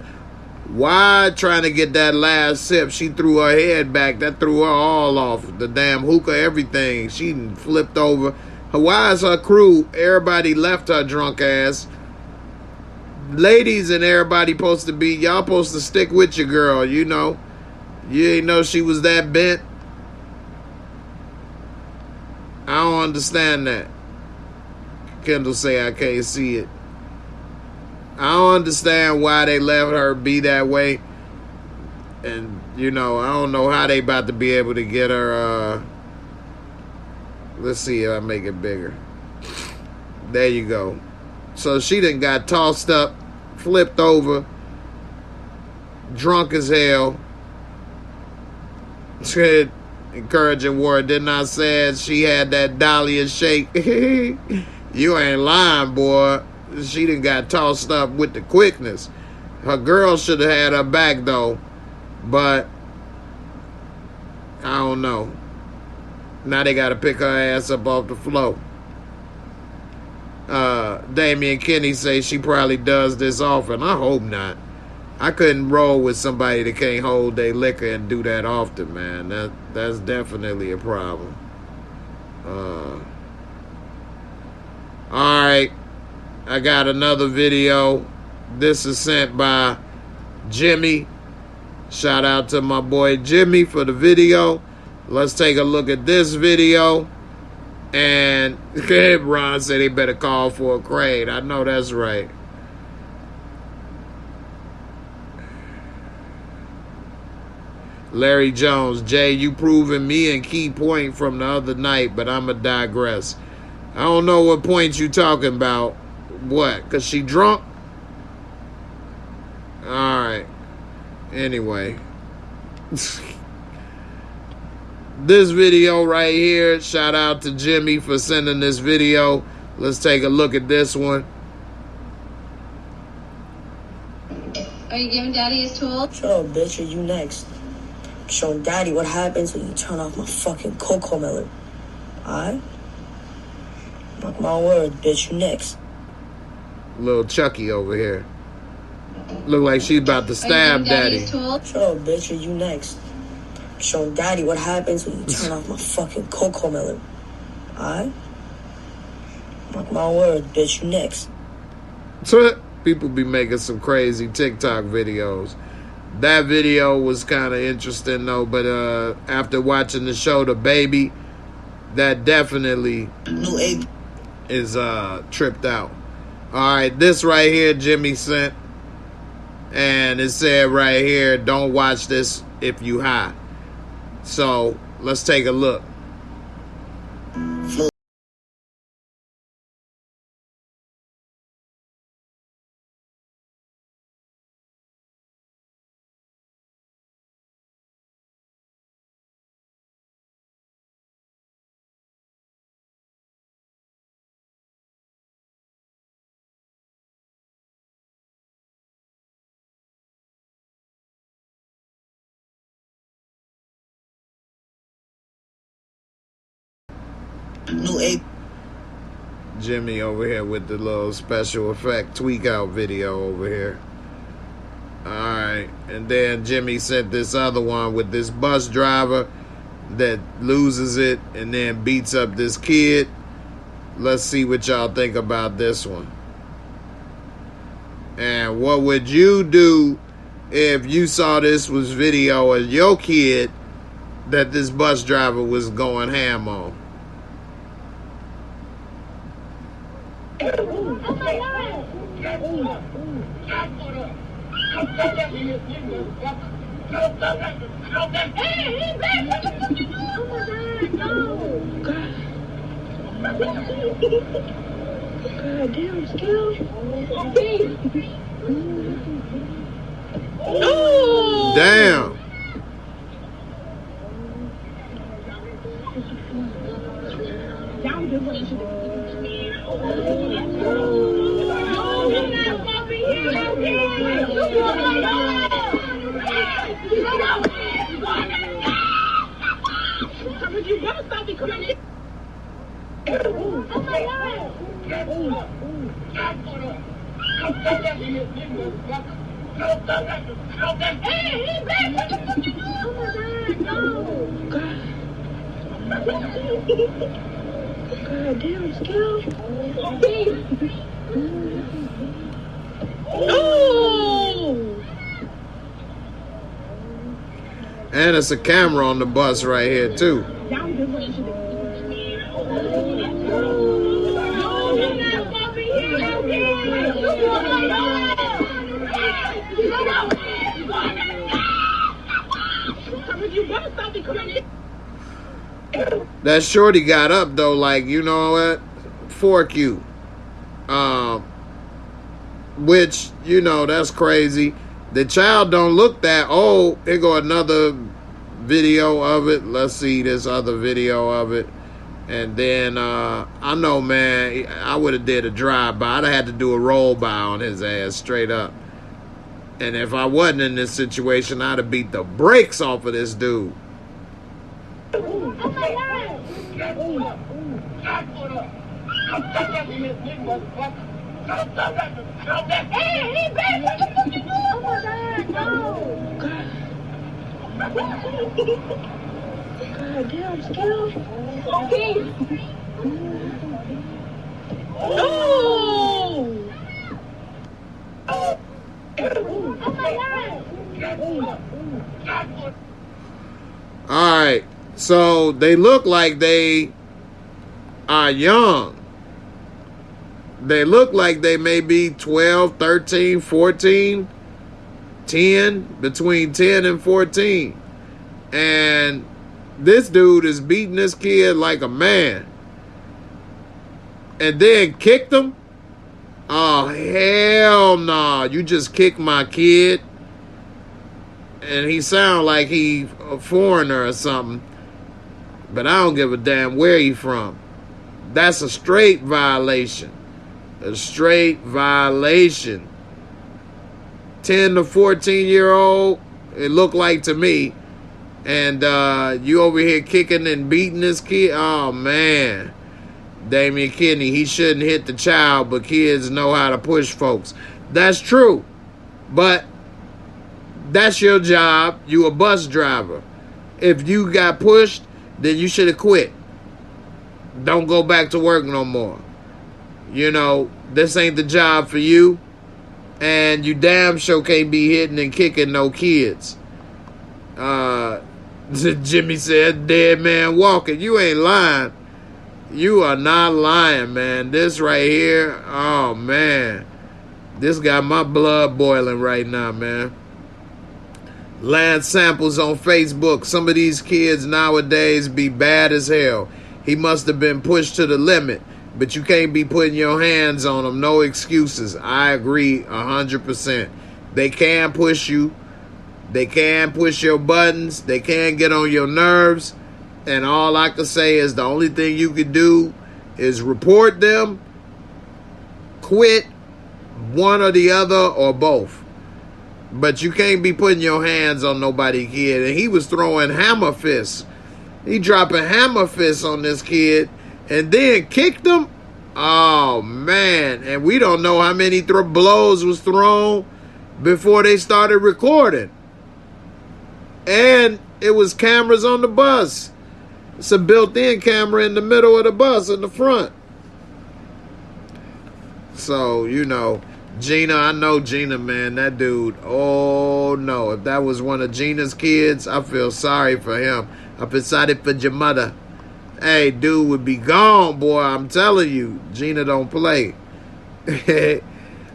Speaker 2: Why trying to get that last sip? She threw her head back. That threw her all off. The damn hookah, everything. She flipped over. Why is her crew, everybody left her drunk ass? Ladies and everybody supposed to be, y'all supposed to stick with your girl, you know. You ain't know she was that bent. I don't understand that. Kendall say I can't see it. I don't understand why they let her be that way. And, you know, I don't know how they about to be able to get her, let's see if I make it bigger. There you go. So she done got tossed up, flipped over, drunk as hell. Said, encouraging word, didn't I say she had that Dahlia shake? You ain't lying, boy. She done got tossed up with the quickness. Her girl should have had her back, though. But, I don't know. Now they got to pick her ass up off the floor. Damian Kenny say she probably does this often. I hope not. I couldn't roll with somebody that can't hold their liquor and do that often, man. That's definitely a problem. All right. I got another video. This is sent by Jimmy. Shout out to my boy Jimmy for the video. Let's take a look at this video. And Ron said he better call for a crane. I know that's right. Larry Jones, Jay, you proving me and key point from the other night, but I'ma digress. I don't know what points you talking about. What? Cause she drunk? All right. Anyway. This video right here, shout out to Jimmy for sending this video. Let's take a look at this one.
Speaker 5: Are you giving Daddy his tool?
Speaker 1: Shut up, bitch. Are you next? Showing Daddy what happens when you turn off my fucking cocoa melon. Alright? Mark my word, bitch. You next.
Speaker 2: Little Chucky over here. Look like she's about to stab Daddy.
Speaker 1: Shut up, bitch. Are you next? Showing Daddy what happens when you turn off my fucking cocoa melon. Alright? Mark my word, bitch. You next.
Speaker 2: So people be making some crazy TikTok videos. That video was kind of interesting though, but after watching the show The Baby, that definitely is tripped out. All right, this right here Jimmy sent, and it said right here, don't watch this if you high. So let's take a look. Jimmy over here with the little special effect tweak out video over here. Alright, and then Jimmy sent this other one with this bus driver that loses it and then beats up this kid. Let's see what y'all think about this one. And what would you do if you saw this was video of your kid that this bus driver was going ham on?
Speaker 1: God damn, Skill.
Speaker 2: Damn.
Speaker 1: You better stop becoming. Oh my God. God damn, Skill.
Speaker 2: And it's a camera on the bus right here too. That shorty got up though, like, you know what? Fork you. Which, you know, that's crazy. The child don't look that old. Here go another video of it. Let's see this other video of it. And then I know, man, I would have did a drive-by. I'd have had to do a roll-by on his ass straight up. And if I wasn't in this situation, I'd have beat the brakes off of this dude.
Speaker 1: God damn, Skill.
Speaker 2: Alright, so they look like they are young. They look like they may be 12, 13, 14, 10, between 10 and 14. And this dude is beating this kid like a man. And then kicked him? Oh, hell no. You just kicked my kid. And he sound like he a foreigner or something. But I don't give a damn where he from. That's a straight violation. A straight violation. 10 to 14-year-old, it looked like to me. And you over here kicking and beating this kid? Oh, man. Damian Kidney, he shouldn't hit the child, but kids know how to push folks. That's true. But that's your job. You a bus driver. If you got pushed, then you should have quit. Don't go back to work no more. You know, this ain't the job for you. And you damn sure can't be hitting and kicking no kids. Jimmy said, dead man walking. You ain't lying. You are not lying, man. This right here, oh, man. This got my blood boiling right now, man. Land samples on Facebook. Some of these kids nowadays be bad as hell. He must have been pushed to the limit. But you can't be putting your hands on them. No excuses. I agree 100%. They can push you. They can push your buttons. They can get on your nerves. And all I can say is the only thing you can do is report them, quit, one or the other, or both. But you can't be putting your hands on nobody, kid. And he was throwing hammer fists. He dropping hammer fists on this kid. And then kicked him? Oh, man. And we don't know how many blows was thrown before they started recording. And it was cameras on the bus. It's a built-in camera in the middle of the bus in the front. So, you know, Gina, I know Gina, man. That dude, oh, no. If that was one of Gina's kids, I feel sorry for him. I feel sorry for your mother. Hey, dude would be gone, boy. I'm telling you. Gina don't play.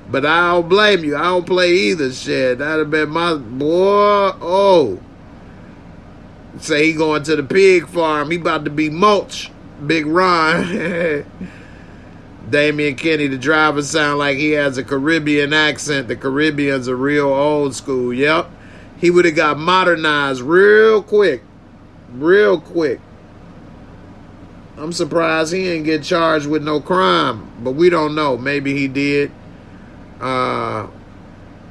Speaker 2: But I don't blame you. I don't play either shit. That'd have been my boy. Oh. Say he going to the pig farm. He about to be mulch. Big Ron. Damian Kenny, the driver, sound like he has a Caribbean accent. The Caribbean's a real old school. Yep. He would have got modernized real quick. Real quick. I'm surprised he didn't get charged with no crime. But we don't know. Maybe he did.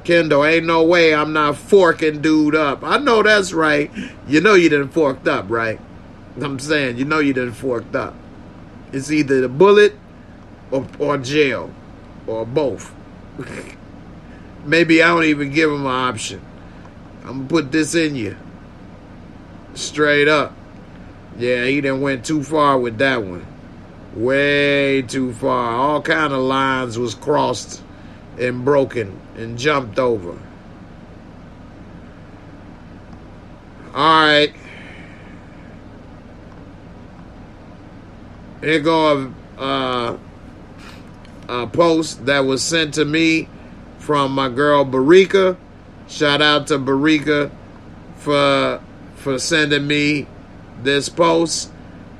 Speaker 2: Kendall, ain't no way I'm not forking dude up. I know that's right. You know you done forked up, right? I'm saying, you know you done forked up. It's either the bullet or jail. Or both. Maybe I don't even give him an option. I'm going to put this in you. Straight up. Yeah, he done went too far with that one. Way too far. All kind of lines was crossed and broken and jumped over. All right. Here go a post that was sent to me from my girl Barika. Shout out to Barika for sending me this post.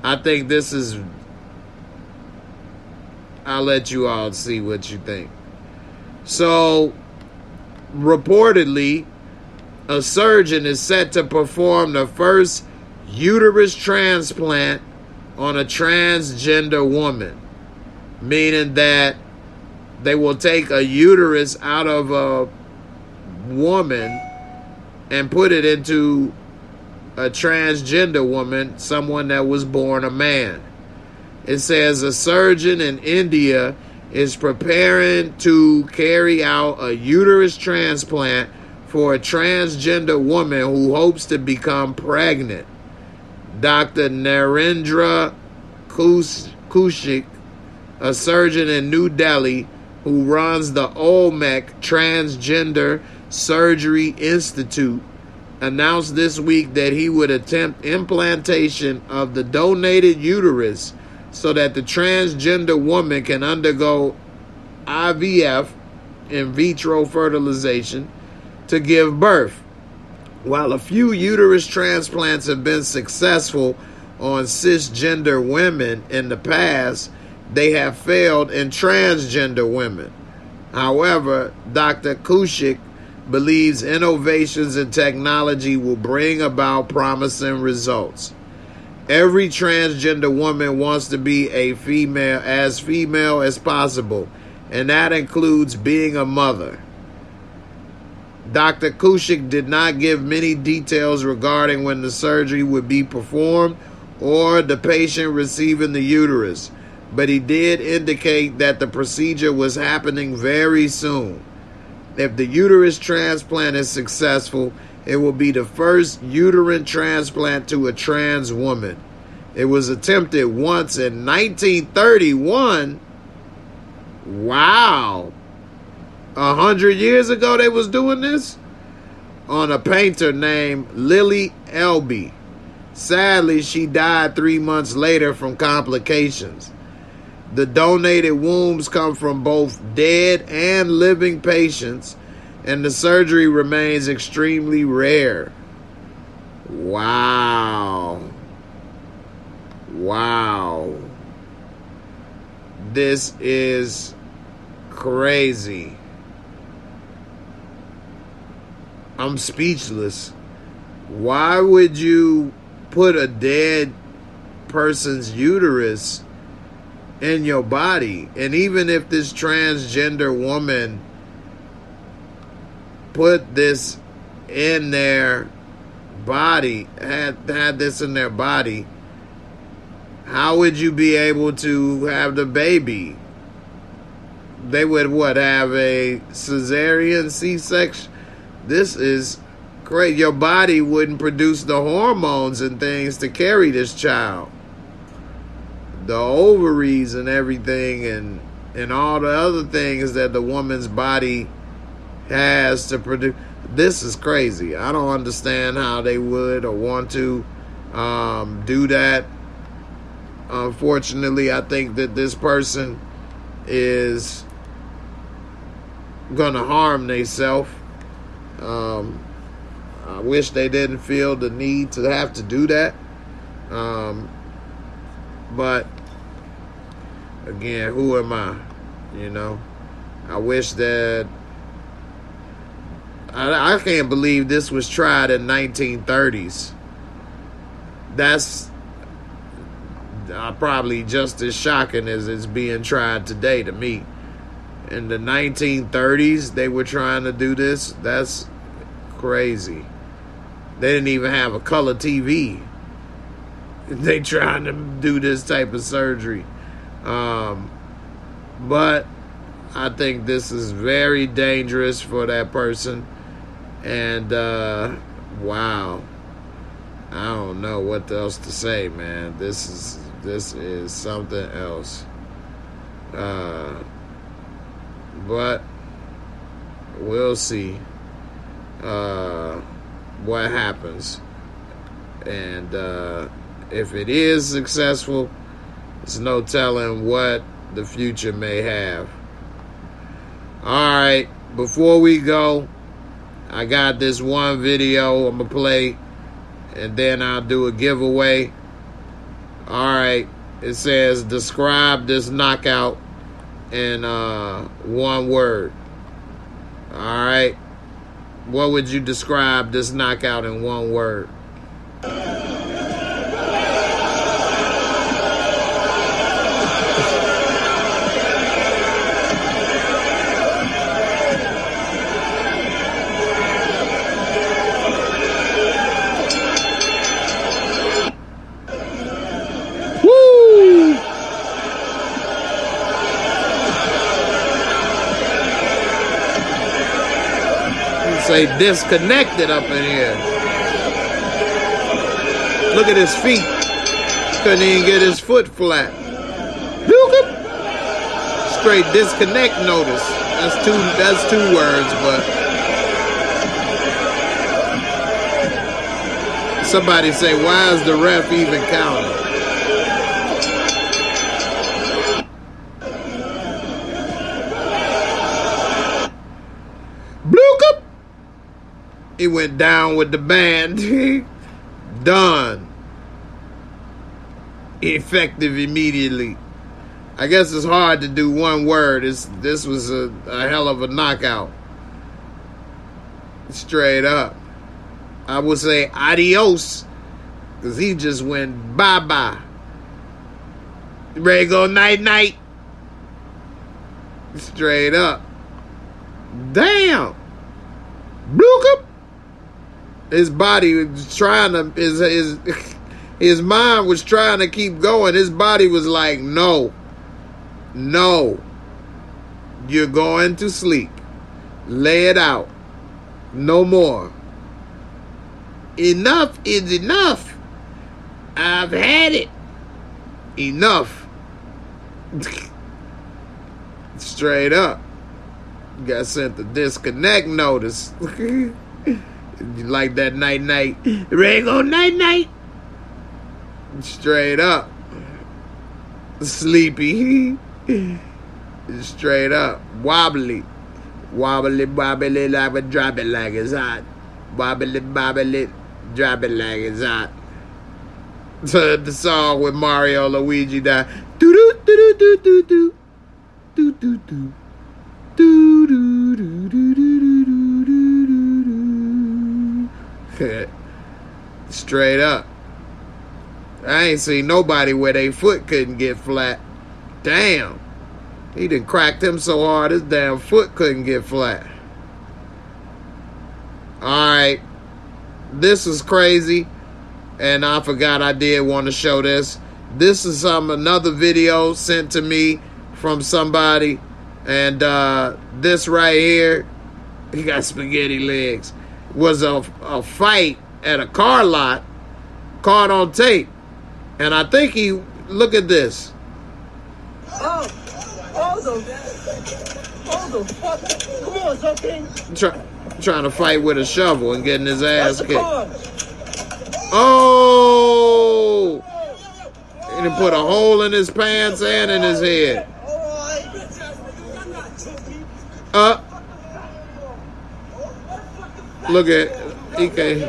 Speaker 2: I think this is... I'll let you all see what you think. So, reportedly, a surgeon is set to perform the first uterus transplant on a transgender woman, meaning that they will take a uterus out of a woman and put it into a transgender woman, someone that was born a man. It says a surgeon in India is preparing to carry out a uterus transplant for a transgender woman who hopes to become pregnant. Dr. Narendra Kaushik, a surgeon in New Delhi who runs the Olmec Transgender Surgery Institute, announced this week that he would attempt implantation of the donated uterus so that the transgender woman can undergo IVF, in vitro fertilization, to give birth. While a few uterus transplants have been successful on cisgender women in the past, they have failed in transgender women. However, Dr. Kaushik believes innovations in technology will bring about promising results. Every transgender woman wants to be female as possible, and that includes being a mother. Dr. Kaushik did not give many details regarding when the surgery would be performed or the patient receiving the uterus, but he did indicate that the procedure was happening very soon. If the uterus transplant is successful, it will be the first uterine transplant to a trans woman. It was attempted once in 1931. Wow. 100 years ago they was doing this? On a painter named Lily Elby. Sadly, she died 3 months later from complications. The donated wombs come from both dead and living patients, and the surgery remains extremely rare. Wow. Wow. This is crazy. I'm speechless. Why would you put a dead person's uterus in your body? And even if this transgender woman put this in their body, had this in their body, how would you be able to have the baby? They would have a cesarean C-section? This is great. Your body wouldn't produce the hormones and things to carry this child. The ovaries and everything and all the other things that the woman's body has to produce. This is crazy. I don't understand how they would or want to do that. Unfortunately, I think that this person is gonna harm themselves. I wish they didn't feel the need to have to do that. But again, who am I? You know, I wish that I can't believe this was tried in 1930s. That's probably just as shocking as it's being tried today to me. In the 1930s, they were trying to do this. That's crazy. They didn't even have a color TV. They trying to do this type of surgery. But I think this is very dangerous for that person. And wow, I don't know what else to say, man. This is something else. But we'll see what happens. And if it is successful, there's no telling what the future may have. All right, before we go, I got this one video I'm going to play, and then I'll do a giveaway. All right, it says, describe this knockout in one word. All right, what would you describe this knockout in one word? Say disconnected up in here. Look at his feet. Couldn't even get his foot flat. Straight disconnect notice. That's two words, but somebody say, why is the ref even counting? He went down with the band. Done. Effective immediately. I guess it's hard to do one word. This was a hell of a knockout. Straight up. I would say adios, because he just went bye-bye. Ready to go night-night? Straight up. Damn. Bloop. His body was trying to, his mind was trying to keep going. His body was like, no, you're going to sleep. Lay it out. No more. Enough is enough. I've had it. Enough. Straight up. Got sent the disconnect notice. You like that night-night? Ready to go night-night? Straight up. Sleepy. Straight up. Wobbly. Wobbly, bobbly, like a drop it like it's hot. Wobbly, bobbly, drop it like it's hot. So the song with Mario Luigi that do-do-do-do-do-do-do. Do-do-do. Straight up. I ain't seen nobody where they foot couldn't get flat. Damn. He done cracked him so hard his damn foot couldn't get flat. Alright. This is crazy. And I forgot I did want to show this. This is another video sent to me from somebody. And this right here, he got spaghetti legs, was a fight at a car lot, caught on tape. And I think look at this.
Speaker 1: Oh the fuck? Come on, something.
Speaker 2: Trying to fight with a shovel and getting his ass kicked. Oh! And he put a hole in his pants and in his head. Look at EK.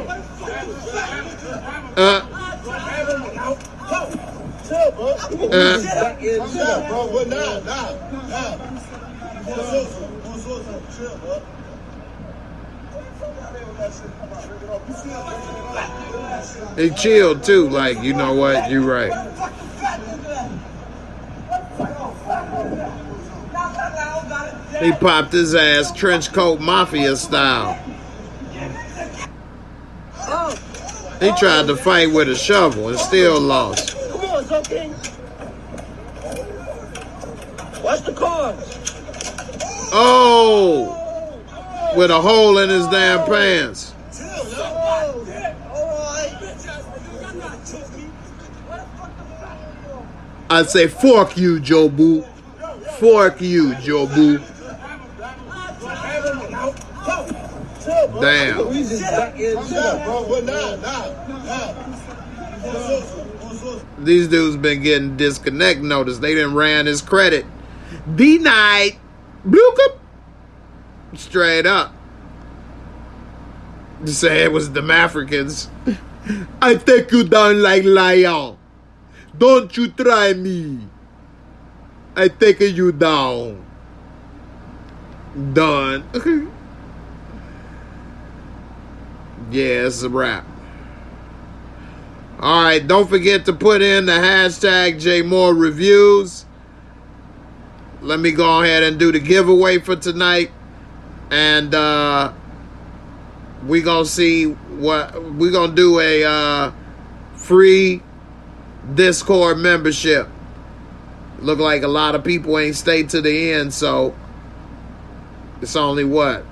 Speaker 2: He chilled too, like, you know what, you're right. He popped his ass trench coat mafia style. He tried to fight with a shovel and still lost.
Speaker 1: Come on, it's okay. Watch the cars.
Speaker 2: Oh! With a hole in his damn pants. I say, fork you, Joe Boo. Fork you, Joe Boo. Damn. These dudes been getting disconnect notice. They done ran his credit. Denied. Bloop. Straight up. Say it was them Africans. I take you down like lion. Don't you try me. I take you down. Done. Yeah, it's a wrap. Alright, don't forget to put in the hashtag JAYMOOREREVIEWS. Let me go ahead and do the giveaway for tonight. And we gonna see what we gonna do. A free Discord membership. Look like a lot of people ain't stayed to the end, so it's only what,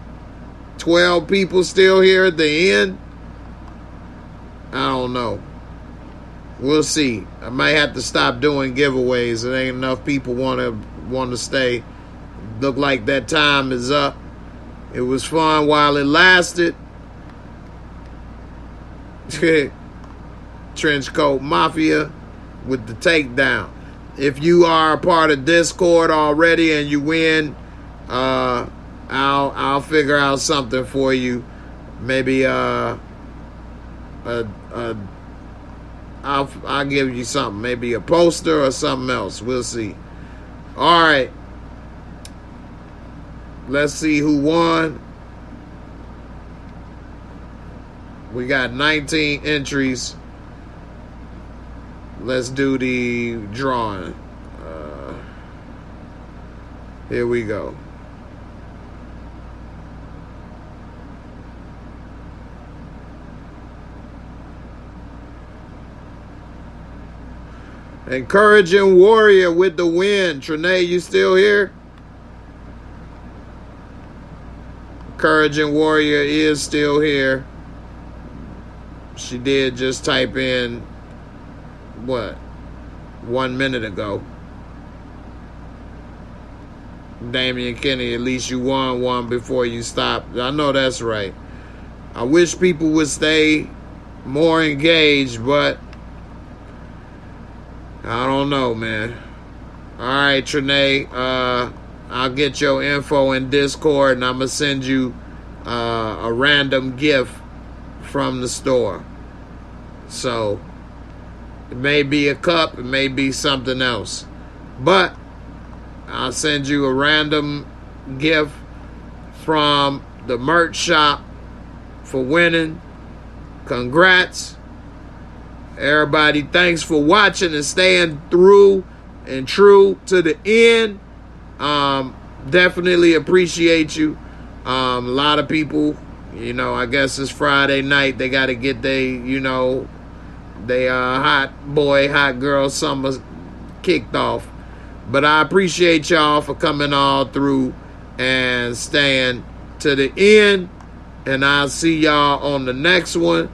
Speaker 2: 12 people still here at the end. I don't know. We'll see. I might have to stop doing giveaways. It ain't enough people want to stay. Look like that time is up. It was fun while it lasted. Trench coat mafia with the takedown. If you are a part of Discord already and you win, I'll figure out something for you. Maybe I'll give you something. Maybe a poster or something else. We'll see. All right. Let's see who won. We got 19 entries. Let's do the drawing. Here we go. Encouraging Warrior with the win. Trinae, you still here? Encouraging Warrior is still here. She did just type in, what, 1 minute ago. Damian Kenny, at least you won one before you stopped. I know that's right. I wish people would stay more engaged, but I don't know, man. All right, Trinae, I'll get your info in Discord, and I'm going to send you a random gift from the store. So it may be a cup, it may be something else, but I'll send you a random gift from the merch shop for winning. Congrats, everybody. Thanks for watching and staying through and true to the end. Definitely appreciate you. A lot of people, you know, I guess it's Friday night. They got to get they hot boy, hot girl summer kicked off. But I appreciate y'all for coming all through and staying to the end. And I'll see y'all on the next one.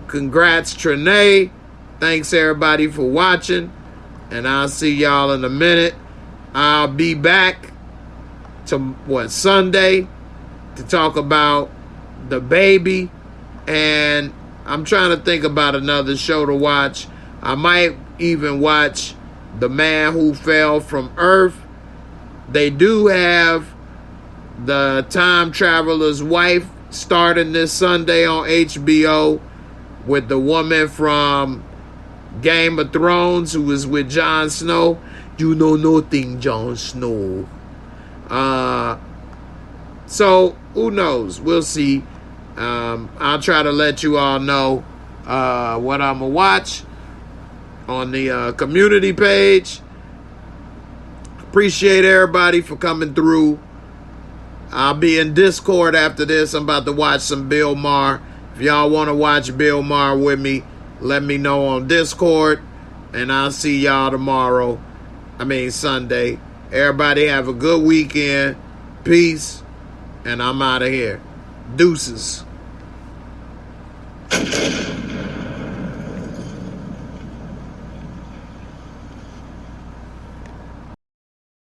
Speaker 2: Congrats, Trinae. Thanks, everybody, for watching. And I'll see y'all in a minute. I'll be back to, Sunday to talk about the baby. And I'm trying to think about another show to watch. I might even watch The Man Who Fell from Earth. They do have the Time Traveler's Wife starting this Sunday on HBO with the woman from Game of Thrones who was with Jon Snow. You know nothing, Jon Snow. So who knows? We'll see. I'll try to let you all know what I'm gonna watch on the community page. Appreciate everybody for coming through. I'll be in Discord after this. I'm about to watch some Bill Maher. If y'all want to watch Bill Maher with me, let me know on Discord. And I'll see y'all tomorrow. Sunday. Everybody have a good weekend. Peace. And I'm out of here. Deuces.